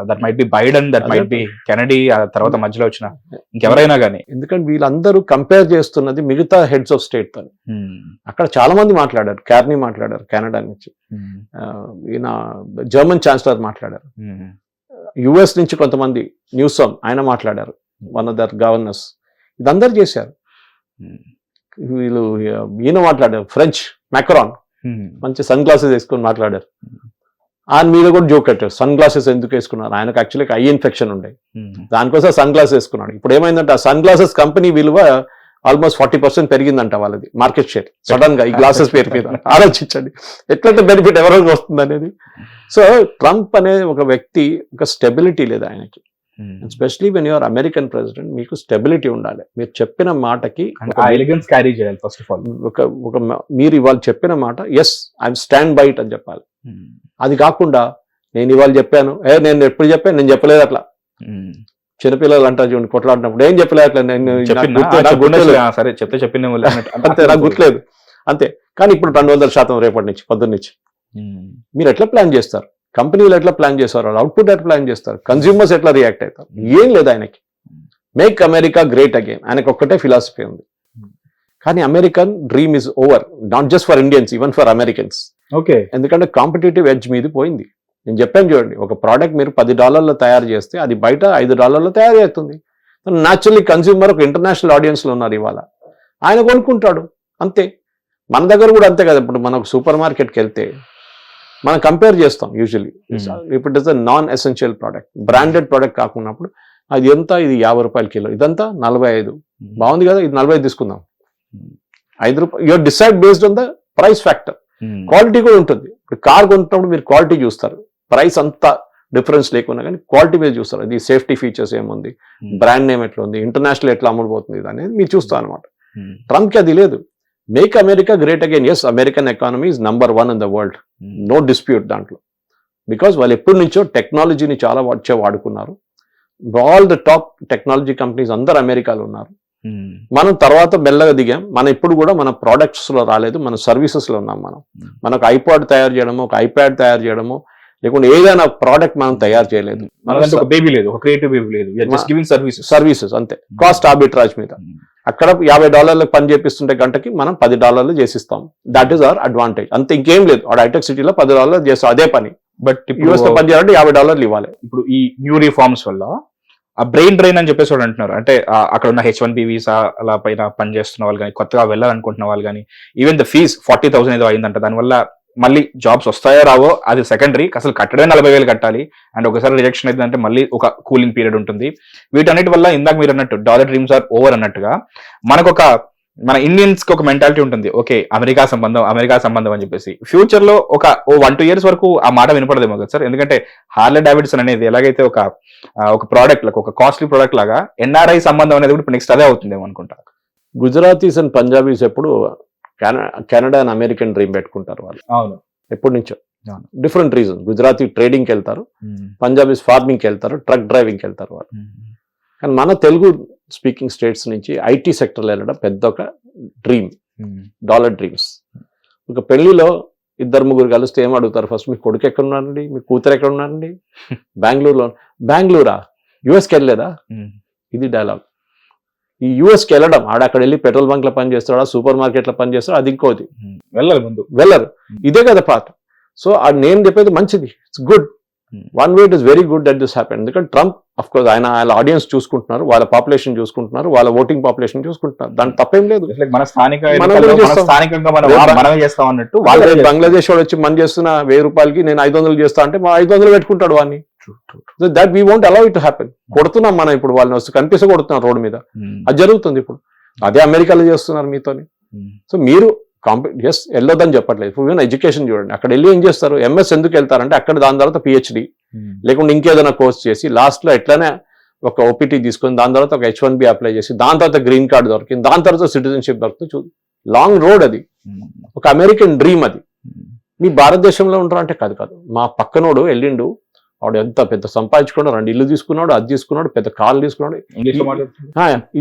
That might be Biden, that might be Kennedy, ఆ తర్వాత మధ్యలో వచ్చిన ఇంకెవరైనా కానీ. ఎందుకంటే వీళ్ళందరూ కంపేర్ చేస్తున్నది మిగతా హెడ్స్ ఆఫ్ స్టేట్ తో. అక్కడ చాలా మంది మాట్లాడారు, కార్నీ మాట్లాడారు కెనడా నుంచి, ఈయన జర్మన్ ఛాన్సలర్ మాట్లాడారు, యుఎస్ నుంచి కొంతమంది న్యూసమ్ ఆయన మాట్లాడారు, వన్ ఆఫ్ దర్ గవర్నర్స్. ఇదందరూ చేశారు. వీళ్ళు ఈయన మాట్లాడారు, ఫ్రెంచ్ మ్యాక్రాన్ మంచి సన్ గ్లాసెస్ వేసుకొని మాట్లాడారు. ఆయన మీద కూడా జోక్ కట్టారు, సన్ గ్లాసెస్ ఎందుకు వేసుకున్నారు, ఆయనకు యాక్చువల్గా ఐ ఇన్ఫెక్షన్ ఉండే, దానికోసం సన్ గ్లాసెస్ వేసుకున్నాడు. ఇప్పుడు ఏమైందంటే ఆ సన్ గ్లాసెస్ కంపెనీ విలువ ఆల్మోస్ట్ 40% పెరిగిందంట వాళ్ళది మార్కెట్ షేర్ సడన్ గా ఈ గ్లాసెస్ పేరు మీద. ఆలోచించండి ఎట్లంటే బెనిఫిట్ ఎవరికి వస్తుంది అనేది. సో ట్రంప్ అనే ఒక వ్యక్తి ఒక స్టెబిలిటీ లేదు ఆయనకి, especially when you're American president మీకు స్టెబిలిటీ ఉండాలి. మీరు చెప్పిన మాటకి ఎలిగెన్స్ క్యారీ చేయాలి ఫస్ట్ ఆఫ్ ఆల్. ఒక మీరు ఇవాళ చెప్పిన మాట yes I'm stand by it అని చెప్పాలి. అది కాకుండా నేను ఇవాళ చెప్పాను, నేను ఎప్పుడు చెప్పాను, నేను చెప్పలేదు అట్లా. చిన్నపిల్లలు అంటారు చూడండి కొట్లాడినప్పుడు, ఏం చెప్పలేదు అట్లా, నేను సరే చెప్తే చెప్పిందే అంతే, నాకు గుర్తులేదు అంతే. కానీ ఇప్పుడు 200% రేపటి నుంచి పొద్దున్న నుంచి మీరు ఎట్లా ప్లాన్ చేస్తారు, కంపెనీలు ఎట్లా ప్లాన్ చేస్తారు, అవుట్పుట్ ఎట్లా ప్లాన్ చేస్తారు, కన్స్యూమర్స్ ఎట్లా రియాక్ట్ అవుతారు, ఏం లేదు ఆయనకి. మేక్ అమెరికా గ్రేట్ అగైన్ ఆయనకు ఒక్కటే ఫిలాసఫీ ఉంది. కానీ American dream is over, not just for Indians, even for Americans. Okay, ఎందుకంటే కాంపిటేటివ్ ఎడ్జ్ మీది పోయింది. నేను చెప్పాను చూడండి, ఒక ప్రోడక్ట్ మీరు $10 తయారు చేస్తే అది బయట $5 తయారు అవుతుంది. న్యాచురల్లీ కన్స్యూమర్ ఒక ఇంటర్నేషనల్ ఆడియన్స్లో ఉన్నారు ఇవాళ, ఆయన కొనుక్కుంటాడు అంతే. మన దగ్గర కూడా అంతే కదా. ఇప్పుడు మనం సూపర్ మార్కెట్కి వెళ్తే మనం కంపేర్ చేస్తాం యూజువల్లీ. ఇప్పుడు it's a non essential product, branded product కాకున్నప్పుడు అది ఎంత, ఇది ₹50 కిలో, ఇదంతా 45, బాగుంది కదా ఇది 45 తీసుకుందాం, ₹5. You're decide based on the price factor. Quality కూడా ఉంటుంది. ఇప్పుడు కార్ కొంటున్నప్పుడు మీరు క్వాలిటీ చూస్తారు, ప్రైస్ అంతా డిఫరెన్స్ లేకున్నా కానీ క్వాలిటీ మీద చూస్తారు. అది సేఫ్టీ ఫీచర్స్ ఏముంది, బ్రాండ్ నేమ్ ఎట్లా ఉంది, ఇంటర్నేషనల్ ఎట్లా అమ్ముడుపోతుంది అనేది మీరు చూస్తారు అనమాట. ట్రంప్కి అది లేదు. Make America great again. Yes, American economy is number 1 in the world, no dispute దాంట్లో. బికాజ్ వాళ్ళు ఎప్పటి నుంచో టెక్నాలజీని చాలా వాడుకున్నారు. All the top technology companies అందరు అమెరికాలో ఉన్నారు. మనం తర్వాత మెల్లగా దిగాం. మనం ఇప్పుడు కూడా మన ప్రోడక్ట్స్ లో రాలేదు, మన సర్వీసెస్ లో ఉన్నాం. మనకు ఐపాడ్ తయారు చేయడము, ఒక ఐప్యాడ్ తయారు చేయడము, లేకుంటే ఏదైనా ప్రోడక్ట్ మనం తయారు చేయలేదు. సర్వీసెస్ అంతే, కాస్ట్ ఆర్బిట్రాజ్ మీద. అక్కడ $50 పని చేపిస్తుంటే గంటకి మనం $10 చేసిస్తాం. దట్ ఈస్ అవర్ అడ్వాంటేజ్, అంతే, ఇంకేం లేదు. వాడు హైటెక్ సిటీలో $10 చేస్తాం అదే పని. బట్ యూఎస్ లో పని చేయాలంటే $50 ఇవ్వాలి. ఇప్పుడు ఈ న్యూ రిఫార్మ్స్ వల్ల ఆ బ్రెయిన్ డ్రైన్ అని చెప్పేసి కూడా అంటున్నారు. అంటే అక్కడ ఉన్న H1B వీసా అలా పైన పనిచేస్తున్న వాళ్ళు కానీ, కొత్తగా వెళ్ళాలనుకుంటున్న వాళ్ళు కానీ, ఈవెన్ ద ఫీజ్ 40,000 ఏదో అయిందంట. దానివల్ల మళ్ళీ జాబ్స్ వస్తాయో రావో అది సెకండరీ, అసలు కట్టడే 40,000 కట్టాలి. అండ్ ఒకసారి రిజెక్షన్ అయిందంటే మళ్ళీ ఒక కూలింగ్ పీరియడ్ ఉంటుంది. వీటన్నిటి వల్ల ఇందాక మీరు అన్నట్టు డాలర్ డ్రీమ్స్ ఆర్ ఓవర్ అన్నట్టుగా మన ఇండియన్స్ కి ఒక మెంటాలిటీ ఉంటుంది, ఓకే అమెరికా సంబంధం అని చెప్పేసి. ఫ్యూచర్ లో ఒక 1-2 years వరకు ఆ మాట వినపడదేమో కదా సార్. ఎందుకంటే హార్లే డేవిడ్సన్ అనేది ఎలాగైతే ఒక ప్రోడక్ట్ లాగా, ఒక కాస్ట్లీ ప్రోడక్ట్ లాగా, NRI సంబంధం అనేది కూడా నెక్స్ట్ అదే అవుతుందేమో అనుకుంటా. గుజరాతీస్ అండ్ పంజాబీస్ ఎప్పుడు కెనడా అండ్ అమెరికన్ డ్రీమ్ పెట్టుకుంటారు వాళ్ళు. అవును, ఎప్పటి నుంచో డిఫరెంట్ రీజన్. గుజరాతీ ట్రేడింగ్కి వెళ్తారు, పంజాబీస్ ఫార్మింగ్కి వెళ్తారు, ట్రక్ డ్రైవింగ్కి వెళ్తారు వాళ్ళు. కానీ మన తెలుగు స్పీకింగ్ స్టేట్స్ నుంచి ఐటీ సెక్టర్లో వెళ్ళడం పెద్ద ఒక డ్రీమ్, డాలర్ డ్రీమ్స్. ఒక పెళ్లిలో 2-3 కలిస్తే ఏం అడుగుతారు ఫస్ట్, మీ కొడుకు ఎక్కడ ఉన్నారండి, మీ కూతురు ఎక్కడ ఉన్నారండి, బెంగళూరా, యుఎస్కి వెళ్ళలేదా, ఇది డైలాగ్. ఈ యుఎస్కి వెళ్ళడం, అక్కడ వెళ్ళి పెట్రోల్ బంక్ లో పని చేస్తాడా, సూపర్ మార్కెట్ లో పని చేస్తాడు, అది ఇంకోది, వెళ్ళరు. ఇదే కదా పార్ట్. సో నేను చెప్పేది మంచిది, it's good. One way it is very good that this happen. ఎందుకంటే ట్రంప్ అఫ్ కోర్స్ ఆయన ఆడియన్స్ చూసుకుంటున్నారు, వాళ్ళ పాపులేషన్ చూసుకుంటున్నారు, వాళ్ళ ఓటింగ్ పాపులేషన్ చూసుకుంటున్నారు, దాని తప్పేం లేదు. బంగ్లాదేశ్ వాడు వచ్చి మన చేస్తున్న $1000 నేను 500 చేస్తా అంటే 500 పెట్టుకుంటాడు వాడిని. That we won't allow it to happen. కొడుతున్నాం మనం ఇప్పుడు, వాళ్ళని వస్తే కనిపిస్తే కొడుతున్నాం రోడ్డు మీద, అది జరుగుతుంది ఇప్పుడు. అదే అమెరికాలో చేస్తున్నారు మీతోని. సో మీరు ఎస్ వెళ్ళొద్దని చెప్పట్లేదు. ఇప్పుడు ఎడ్యుకేషన్ చూడండి, అక్కడ వెళ్ళి ఏం చేస్తారు, ఎంఎస్ ఎందుకు వెళ్తారంటే అక్కడ దాని తర్వాత PhD లేకుంటే ఇంకేదైనా కోర్స్ చేసి లాస్ట్ లో ఎట్లనే ఒక OPT తీసుకొని దాని తర్వాత ఒక H1B అప్లై చేసి దాని తర్వాత గ్రీన్ కార్డ్ దొరికింది, దాని తర్వాత సిటిజన్షిప్ దొరుకుతుంది. లాంగ్ రోడ్ అది, ఒక అమెరికన్ డ్రీమ్ అది. మీ భారతదేశంలో ఉంటారంటే కాదు. మా పక్కనోడు వెళ్ళిండు, వాడు ఎంత పెద్ద సంపాదించుకున్నాడు, 2 ఇల్లు తీసుకున్నాడు, అది తీసుకున్నాడు, పెద్ద కార్లు తీసుకున్నాడు,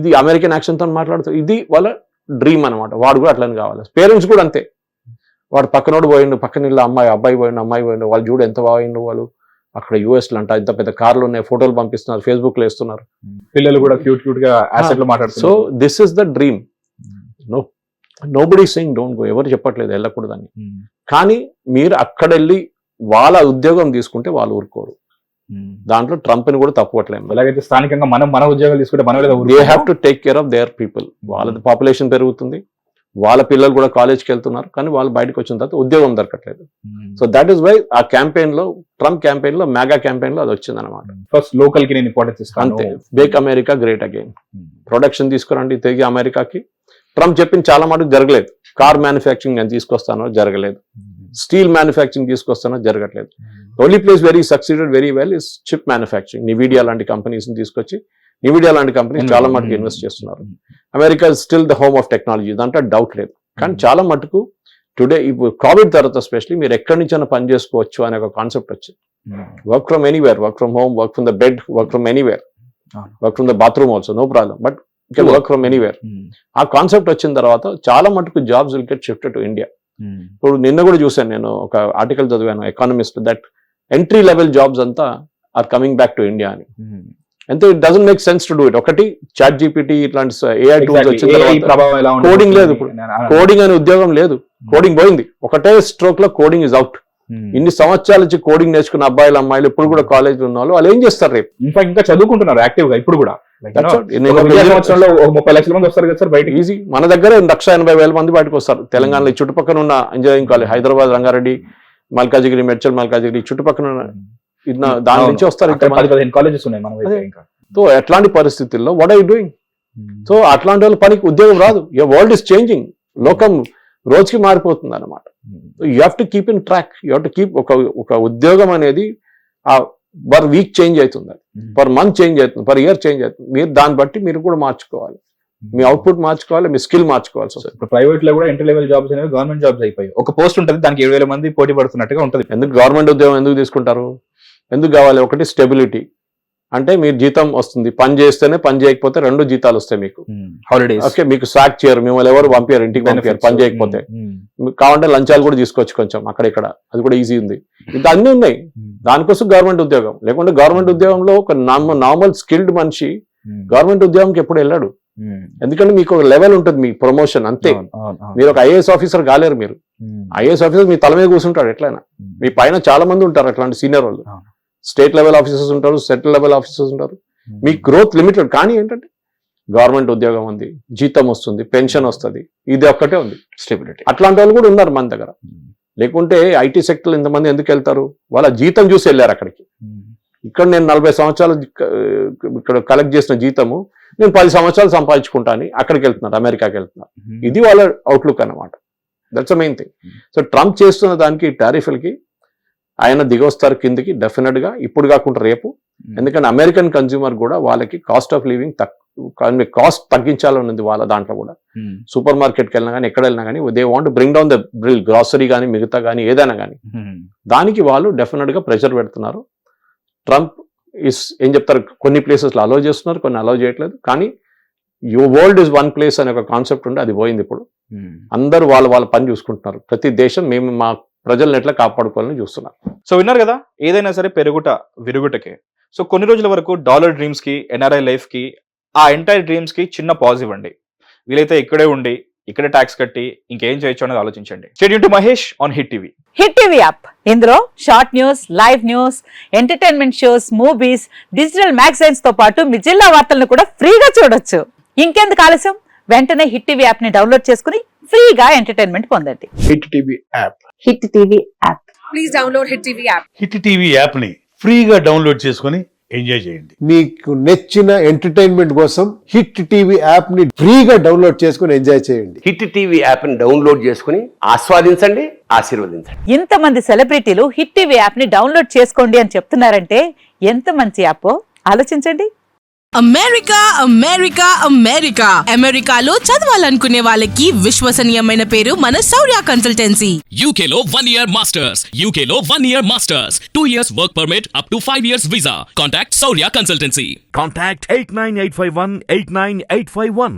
ఇది అమెరికన్ యాక్షన్ తో మాట్లాడుతూ, ఇది వాళ్ళ డ్రీమ్ అనమాట. వాడు కూడా అట్లని కావాలి. పేరెంట్స్ కూడా అంతే. వాడు పక్కనోడు పోయిండు, పక్కన ఇల్లు అబ్బాయి పోయిండు, వాళ్ళు చూడు ఎంత బాగుండు, వాళ్ళు అక్కడ యూఎస్లో అంట ఇంత పెద్ద కార్లు ఉన్నాయి, ఫోటోలు పంపిస్తున్నారు, ఫేస్బుక్ లో వేస్తున్నారు, పిల్లలు కూడా క్యూట్ గా యాసెట్ లో మాట్లాడుతున్నారు. So this is the dream. Nobody saying don't go, ఎవరు చెప్పట్లేదు వెళ్ళకూడదని. కానీ మీరు అక్కడ వెళ్ళి వాళ్ళ ఉద్యోగం తీసుకుంటే వాళ్ళు ఊరుకోరు. దాంట్లో ట్రంప్ ని కూడా తప్పుపట్టలేము. ఎలాగైతే స్థానికంగా మన ఉద్యోగాలు తీసుకుంటే they have to take care of their people. వాళ్ళ పాపులేషన్ పెరుగుతుంది, వాళ్ళ పిల్లలు కూడా కాలేజ్కి వెళ్తున్నారు, కానీ వాళ్ళు బయటకు వచ్చిన తర్వాత ఉద్యోగం దొరకట్లేదు. సో దట్ ఈస్ వై ఆ క్యాంపెయిన్ లో, ట్రంప్ క్యాంపెయిన్ లో, మెగా క్యాంపెయిన్ లో అది వచ్చింది అనమాట. ఫస్ట్ లోకల్ కి నేను ఇంపార్టెన్స్ ఇస్తాను, అంతే. Make America great again, production తీసుకురండి తిరిగి అమెరికాకి. ట్రంప్ చెప్పింది చాలా మటుకు జరగలేదు. కార్ మ్యానుఫ్యాక్చరింగ్ నేను తీసుకొస్తానో జరగలేదు, స్టీల్ మ్యానుఫ్యాక్చరింగ్ తీసుకొస్తానో జరగట్లేదు. Only place very succeeded very well is chip manufacturing. నివిడియా లాంటి కంపెనీస్ తీసుకొచ్చి, నివిడియా లాంటి కంపెనీస్ చాలా మటుకు ఇన్వెస్ట్ చేస్తున్నారు. America is still the home of technology, దాంట్లో డౌట్ లేదు. కానీ చాలా మటుకు టుడే ఇప్పుడు కోవిడ్ తర్వాత స్పెషల్లీ మీరు ఎక్కడి నుంచైనా పని చేసుకోవచ్చు అనే ఒక కాన్సెప్ట్ వచ్చింది. Work from anywhere, work from home, work from the bed, work from anywhere, work from the bathroom also, no problem, but work from anywhere. ఆ కాన్సెప్ట్ వచ్చిన తర్వాత చాలా మటుకు jobs will get shifted to India. ఇప్పుడు నిన్న కూడా చూశాను నేను ఒక ఆర్టికల్ చదివాను Economist, that entry level jobs అంతా are coming back to India అని. అంటే it doesn't make sense to do it. ఒకటి చాట్ జీపీటీ ఇట్లాంటి ఏఐ టూల్స్ వచ్చిన తర్వాత కోడింగ్ లేదు, ఇప్పుడు కోడింగ్ అనే ఉద్యోగం లేదు, కోడింగ్ పోయింది. ఒకటే స్ట్రోక్ లో కోడింగ్ ఇస్ అవుట్. ఇన్ని సంవత్సరాల నుంచి కోడింగ్ నేర్చుకున్న అబ్బాయిలు అమ్మాయిలు ఇప్పుడు కూడా కాలేజ్ లో ఉన్న వాళ్ళు ఏం చేస్తారు రేపు? ఇంకా చదువుకుంటున్నారు యాక్టివ్ గా ఇప్పుడు కూడా. 30 లక్షల మంది వస్తారు కదా సార్ బయట, ఈజీ. మన దగ్గర 1,80,000 మంది బయటకు వస్తారు. తెలంగాణలో చుట్టుపక్కల ఉన్న ఇంజనీరింగ్ కాలేజ్, హైదరాబాద్, రంగారెడ్డి, మల్కాజిగిరి, మెడ్చల్ మల్కాజిగిరి చుట్టుపక్కల దాని నుంచి వస్తారు. కాలేజెస్ ఉన్నాయి మన వైపు ఇంకా. సో అట్లాంటి పరిస్థితుల్లో what are you doing? So అట్లాంటి వాళ్ళ పనికి ఉద్యోగం రాదు. యువర్ వరల్డ్ ఇస్ చేంజింగ్, లోకం రోజుకి మారిపోతుంది అనమాట. You have to keep in track, you have to keep. ఒక ఉద్యోగం అనేది పర్ వీక్ చేంజ్ అవుతుంది, పర్ మంత్ చేంజ్ అవుతుంది, పర్ ఇయర్ చేంజ్ అవుతుంది. మీరు దాన్ని బట్టి మీరు కూడా మార్చుకోవాలి, మీ అవుట్పుట్ మార్చుకోవాలి, మీ స్కిల్ మార్చుకోవాలి. ఇప్పుడు ప్రైవేట్ లో కూడా ఎంట్రీ లెవెల్ జాబ్స్ అనేవి గవర్నమెంట్ జాబ్స్ అయిపోయాయి. ఒక పోస్ట్ ఉంటుంది, దానికి 7,000 మంది పోటీ పడుతున్నట్టుగా ఉంటుంది. ఎందుకు గవర్నమెంట్ ఉద్యోగం ఎందుకు తీసుకుంటారు? ఎందుకు కావాలి? ఒకటి స్టెబిలిటీ, అంటే మీరు జీతం వస్తుంది, పని చేస్తేనే, పని చేయకపోతే 2 జీతాలు వస్తాయి మీకు. హాలిడేస్, ఓకే, మీకు సాక్ చేయరు, మిమ్మల్ని ఎవరు పంపారు, ఇంటికి పంపారు పని చేయకపోతే. కావాలంటే లంచాలు కూడా తీసుకోవచ్చు కొంచెం అక్కడ ఇక్కడ, అది కూడా ఈజీ ఉంది. ఇది అన్ని ఉన్నాయి, దానికోసం గవర్నమెంట్ ఉద్యోగం. లేకుంటే గవర్నమెంట్ ఉద్యోగంలో ఒక నార్మల్ స్కిల్డ్ మనిషి గవర్నమెంట్ ఉద్యోగంకి ఎప్పుడు వెళ్ళాడు. ఎందుకంటే మీకు ఒక లెవెల్ ఉంటుంది, మీ ప్రమోషన్ అంతే. మీరు ఒక ఐఏఎస్ ఆఫీసర్ కాలేరు. మీరు ఐఏఎస్ ఆఫీసర్ మీ తల మీద కూర్చుంటాడు ఎట్లయినా. మీ పైన చాలా మంది ఉంటారు అట్లాంటి సీనియర్ వాళ్ళు. స్టేట్ లెవెల్ ఆఫీసర్స్ ఉంటారు, సెంట్రల్ లెవెల్ ఆఫీసర్స్ ఉంటారు. మీ గ్రోత్ లిమిటెడ్. కానీ ఏంటంటే గవర్నమెంట్ ఉద్యోగం ఉంది, జీతం వస్తుంది, పెన్షన్ వస్తుంది, ఇది ఒక్కటే ఉంది స్టెబిలిటీ. అట్లాంటి వాళ్ళు కూడా ఉన్నారు మన దగ్గర. లేకుంటే ఐటీ సెక్టర్ ఇంతమంది ఎందుకు వెళ్తారు? వాళ్ళ జీతం చూసి వెళ్ళారు అక్కడికి. ఇక్కడ నేను 40 సంవత్సరాలు ఇక్కడ కలెక్ట్ చేసిన జీతము నేను 10 సంవత్సరాలు సంపాదించుకుంటాను, అక్కడికి వెళ్తున్నారు, అమెరికాకి వెళ్తున్నారు. ఇది వాళ్ళ అవుట్లుక్ అన్నమాట. That's the main thing. So Trump చేస్తున్న దానికి టారిఫ్లకి ఆయన దిగొస్తారు కిందికి డెఫినెట్ గా, ఇప్పుడు కాకుండా రేపు. ఎందుకంటే అమెరికన్ కన్స్యూమర్ కూడా వాళ్ళకి కాస్ట్ ఆఫ్ లివింగ్ కాస్ట్ తగ్గించాలన్నది వాళ్ళ దాంట్లో కూడా. సూపర్ మార్కెట్కి వెళ్ళినా కానీ ఎక్కడ వెళ్ళినా కానీ they want bring down the bill, grocery కానీ మిగతా కానీ ఏదైనా కానీ. దానికి వాళ్ళు డెఫినెట్ గా ప్రెషర్ పెడుతున్నారు. ట్రంప్ ఏం చెప్తారు, కొన్ని ప్లేసెస్లో అలౌ చేస్తున్నారు, కొన్ని అలౌ చేయట్లేదు. కానీ వరల్డ్ ఇస్ వన్ ప్లేస్ అనే ఒక కాన్సెప్ట్ ఉంటే అది పోయింది ఇప్పుడు. అందరూ వాళ్ళ పని చూసుకుంటున్నారు. ప్రతి దేశం మేము మా ప్రజలను ఎట్లా కాపాడుకోవాలని చూస్తున్నారు. సో విన్నారు కదా, ఏదైనా సరే పెరుగుట విరుగుటకే. సో కొన్ని రోజుల వరకు డాలర్ డ్రీమ్స్ కి, ఎన్ఆర్ఐ లైఫ్ కి, ఆ ఎంటైర్ డ్రీమ్స్ కి చిన్న పాజ్ ఇవ్వండి. వీలైతే ఇక్కడే ఉండి ఇక్కడే ట్యాక్స్ కట్టి ఇంకేం చేయొచ్చు అనేది ఆలోచించండి. Stay tune to Mahesh on Hit TV. Hit TV app, ఇందులో short news, live news, entertainment shows, movies, digital magazines తో పాటు మీ జిల్లా వార్తలను కూడా ఫ్రీగా చూడొచ్చు. ఇంకెందుకు ఆలస్యం, వెంటనే హిట్ టీవీ యాప్ ని డౌన్లోడ్ చేసుకుని ఫ్రీగా ఎంటర్టైన్మెంట్ పొందండి. Hit TV app, hit TV app, please download hit TV app. Hit TV app ని ఫ్రీగా డౌన్లోడ్ చేసుకొని ఎంజాయ్ చేయండి. మీకు నచ్చిన ఎంటర్టైన్మెంట్ కోసం హిట్ టీవీ యాప్ ని ఫ్రీగా డౌన్లోడ్ చేసుకుని ఎంజాయ్ చేయండి. హిట్ టీవీ యాప్ ని డౌన్లోడ్ చేసుకుని ఆస్వాదించండి, ఆశీర్వదించండి. ఇంతమంది సెలబ్రిటీలు హిట్ టీవీ యాప్ ని డౌన్లోడ్ చేసుకోండి అని చెప్తున్నారంటే ఎంత మంచి యాప్ ఆలోచించండి. అమెరికా అమెరికా అమెరికా అమెరికాలో చదవాలనుకునే వాళ్ళకి విశ్వసనీయమైన పేరు మన శౌర్య కన్సల్టెన్సీ. UK లో 1 year masters, UK లో 1 year masters, 2 years work permit up to 5 years visa. Contact Saurya Consultancy. Contact 89851 89851.